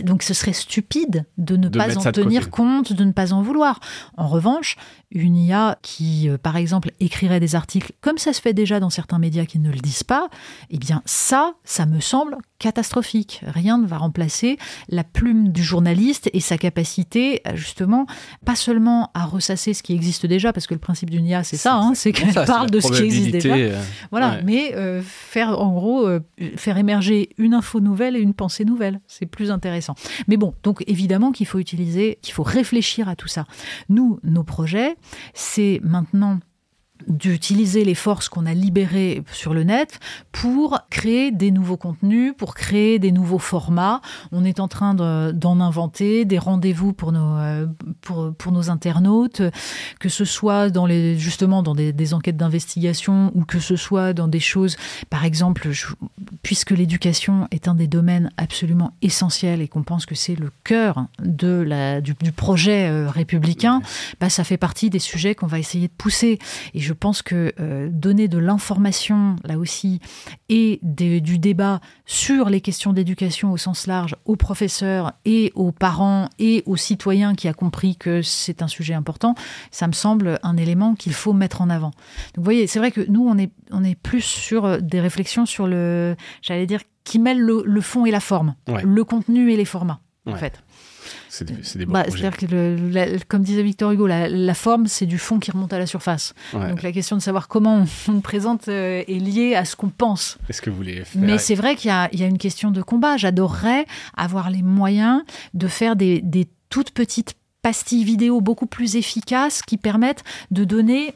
Donc, ce serait stupide de ne pas en tenir compte, de ne pas en vouloir. En revanche, une IA qui, par exemple, écrirait des articles, comme ça se fait déjà dans certains médias qui ne le disent pas, eh bien, ça me semble catastrophique. Rien ne va remplacer la plume du journaliste et sa capacité, justement, pas seulement à ressasser ce qui existe déjà, parce que le principe d'une IA, c'est ça, c'est qu'elle parle de ce qui existe déjà. Voilà, ouais. Mais faire émerger une info nouvelle et une pensée nouvelle, c'est plus intéressant. Mais bon, donc évidemment qu'il faut réfléchir à tout ça. Nous, nos projets, c'est maintenant d'utiliser les forces qu'on a libérées sur le net pour créer des nouveaux contenus, pour créer des nouveaux formats. On est en train d'en inventer des rendez-vous pour nos internautes, que ce soit dans des enquêtes d'investigation ou que ce soit dans des choses, par exemple, puisque l'éducation est un des domaines absolument essentiels et qu'on pense que c'est le cœur du projet républicain, ça fait partie des sujets qu'on va essayer de pousser. Et je pense que donner de l'information, là aussi, et du débat sur les questions d'éducation au sens large aux professeurs et aux parents et aux citoyens qui a compris que c'est un sujet important, ça me semble un élément qu'il faut mettre en avant. Donc vous voyez, c'est vrai que nous, on est plus sur des réflexions sur qui mêlent le fond et la forme, le contenu et les formats, en fait. C'est des bons projets. C'est-à-dire que, comme disait Victor Hugo, la forme, c'est du fond qui remonte à la surface. Ouais. Donc la question de savoir comment on le présente est liée à ce qu'on pense. Est-ce que vous voulez faire... Mais c'est vrai qu'il y a une question de combat. J'adorerais avoir les moyens de faire des toutes petites pastilles vidéo beaucoup plus efficaces qui permettent de donner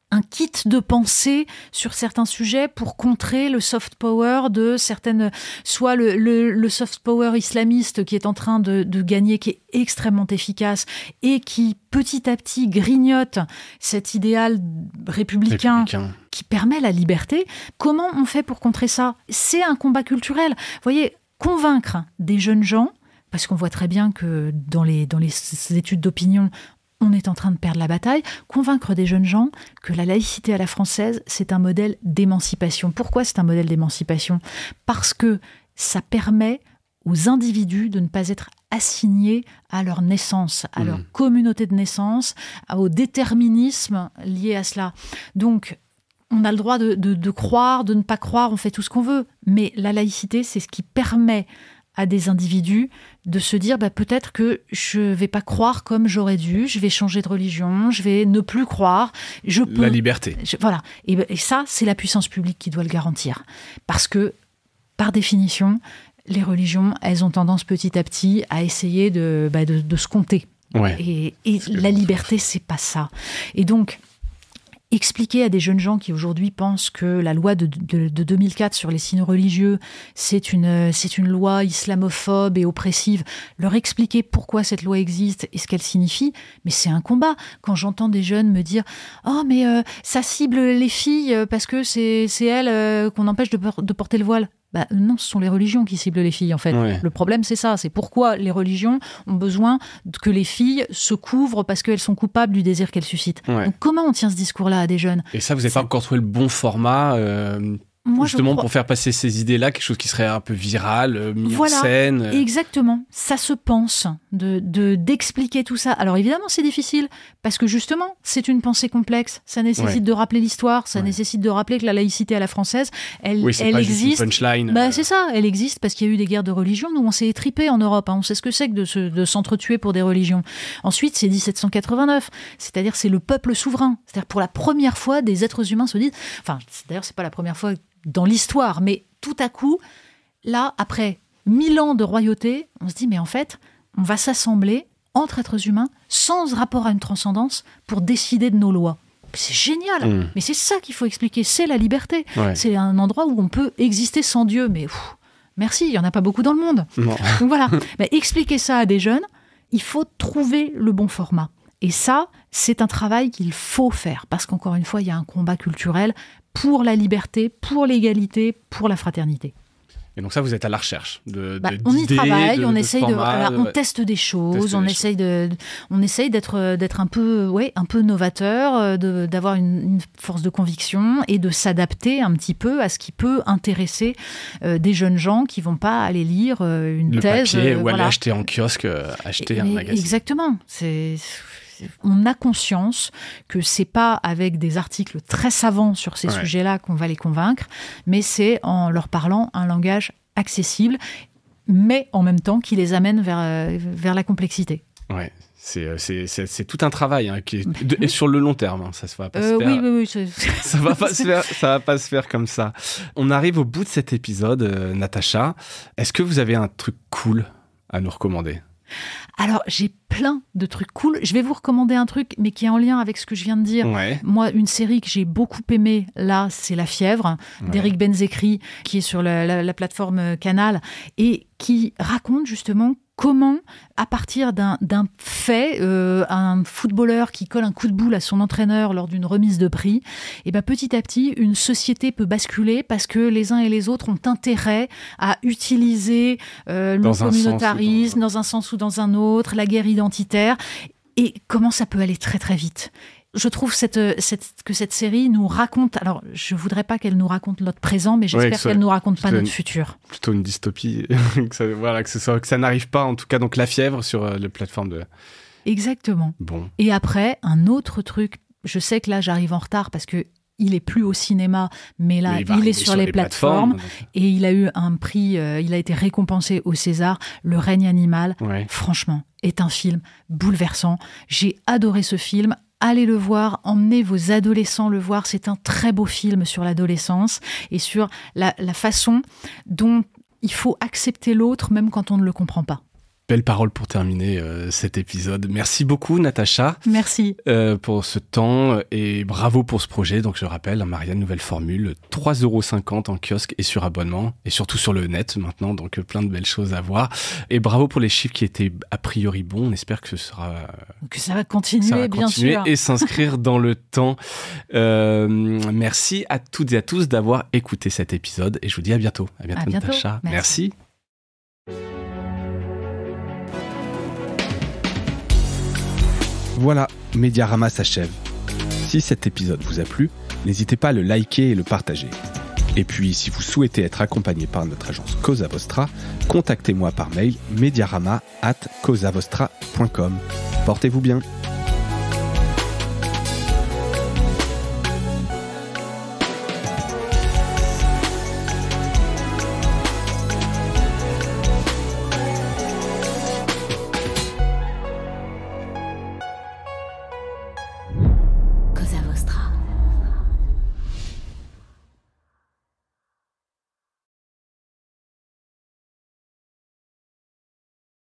un kit de pensée sur certains sujets pour contrer le soft power de certaines, soit le soft power islamiste qui est en train de gagner, qui est extrêmement efficace et qui petit à petit grignote cet idéal républicain. Qui permet la liberté. Comment on fait pour contrer ça? C'est un combat culturel. Vous voyez, convaincre des jeunes gens, parce qu'on voit très bien que dans les études d'opinion, on est en train de perdre la bataille, convaincre des jeunes gens que la laïcité à la française, c'est un modèle d'émancipation. Pourquoi c'est un modèle d'émancipation? Parce que ça permet aux individus de ne pas être assignés à leur naissance, à leur communauté de naissance, au déterminisme lié à cela. Donc, on a le droit de croire, de ne pas croire, on fait tout ce qu'on veut. Mais la laïcité, c'est ce qui permet à des individus de se dire peut-être que je ne vais pas croire comme j'aurais dû, je vais changer de religion, je vais ne plus croire. La liberté. Voilà. Et ça, c'est la puissance publique qui doit le garantir. Parce que, par définition, les religions, elles ont tendance petit à petit à essayer de se compter. Ouais. Et la liberté, c'est pas ça. Et donc, expliquer à des jeunes gens qui aujourd'hui pensent que la loi de 2004 sur les signes religieux, c'est une loi islamophobe et oppressive, leur expliquer pourquoi cette loi existe et ce qu'elle signifie, mais c'est un combat. Quand j'entends des jeunes me dire « Oh, mais ça cible les filles parce que c'est elles qu'on empêche de porter le voile ». Non, ce sont les religions qui ciblent les filles, en fait. Ouais. Le problème, c'est ça. C'est pourquoi les religions ont besoin que les filles se couvrent parce qu'elles sont coupables du désir qu'elles suscitent. Ouais. Donc, comment on tient ce discours-là à des jeunes? Et ça, vous n'avez pas encore trouvé le bon format Justement, pour faire passer ces idées-là, quelque chose qui serait un peu viral, mis en scène. Exactement. Ça se pense d'expliquer tout ça. Alors évidemment, c'est difficile parce que justement, c'est une pensée complexe. Ça nécessite de rappeler l'histoire. Ça nécessite de rappeler que la laïcité à la française, elle pas existe. Juste une punchline. C'est ça. Elle existe parce qu'il y a eu des guerres de religion. Nous, on s'est étripés en Europe. On sait ce que c'est que de s'entretuer pour des religions. Ensuite, c'est 1789. C'est-à-dire, c'est le peuple souverain. C'est-à-dire, pour la première fois, des êtres humains se disent. Enfin, d'ailleurs, c'est pas la première fois dans l'histoire, mais tout à coup, là, après 1000 ans de royauté, on se dit, mais en fait, on va s'assembler entre êtres humains, sans rapport à une transcendance, pour décider de nos lois. C'est génial, mais c'est ça qu'il faut expliquer, c'est la liberté. C'est un endroit où on peut exister sans Dieu, mais merci, il n'y en a pas beaucoup dans le monde. Donc voilà, expliquer ça à des jeunes, il faut trouver le bon format. Et ça, c'est un travail qu'il faut faire, parce qu'encore une fois, il y a un combat culturel pour la liberté, pour l'égalité, pour la fraternité. Et donc ça, vous êtes à la recherche on y travaille, on essaye formats, on teste des choses, on essaye d'être un peu novateur, d'avoir une force de conviction et de s'adapter un petit peu à ce qui peut intéresser des jeunes gens qui vont pas aller lire une thèse papier ou aller acheter en kiosque, un magazine. Exactement, on a conscience que c'est pas avec des articles très savants sur ces sujets-là qu'on va les convaincre, mais c'est en leur parlant un langage accessible, mais en même temps qui les amène vers la complexité. Ouais. C'est tout un travail qui est sur le long terme. Ça va pas se faire. Oui. Ça va pas se faire comme ça. On arrive au bout de cet épisode, Natacha. Est-ce que vous avez un truc cool à nous recommander ? Alors, j'ai plein de trucs cool. Je vais vous recommander un truc, mais qui est en lien avec ce que je viens de dire. Moi, une série que j'ai beaucoup aimée, là, c'est La Fièvre, d'Éric Benzekri, qui est sur la plateforme Canal, et qui raconte justement comment, à partir d'un fait, un footballeur qui colle un coup de boule à son entraîneur lors d'une remise de prix, et petit à petit, une société peut basculer parce que les uns et les autres ont intérêt à utiliser le communautarisme dans un sens ou dans un autre, la guerre identitaire, et comment ça peut aller très très vite. Je trouve que cette série nous raconte, alors je ne voudrais pas qu'elle nous raconte notre présent, mais j'espère qu'elle ne nous raconte pas notre futur. Plutôt une dystopie, que ça n'arrive pas, en tout cas, donc La Fièvre sur les plateformes de... Exactement. Bon. Et après, un autre truc, je sais que là j'arrive en retard parce que il est plus au cinéma, mais là, il est sur les plateformes. Et il a eu un prix, il a été récompensé au César. Le règne animal, franchement, est un film bouleversant. J'ai adoré ce film. Allez le voir, emmenez vos adolescents le voir. C'est un très beau film sur l'adolescence et sur la façon dont il faut accepter l'autre, même quand on ne le comprend pas. Belle parole pour terminer cet épisode. Merci beaucoup, Natacha. Merci. Pour ce temps et bravo pour ce projet. Donc, je rappelle, Marianne, nouvelle formule, 3,50 € en kiosque et sur abonnement et surtout sur le net maintenant. Donc, plein de belles choses à voir. Et bravo pour les chiffres qui étaient a priori bons. On espère que ça va continuer, bien sûr. Et s'inscrire dans le temps. Merci à toutes et à tous d'avoir écouté cet épisode et je vous dis à bientôt. À bientôt. Natacha. Merci. Voilà, Mediarama s'achève. Si cet épisode vous a plu, n'hésitez pas à le liker et le partager. Et puis, si vous souhaitez être accompagné par notre agence Cosa Vostra, contactez-moi par mail mediarama@cosavostra.com. Portez-vous bien.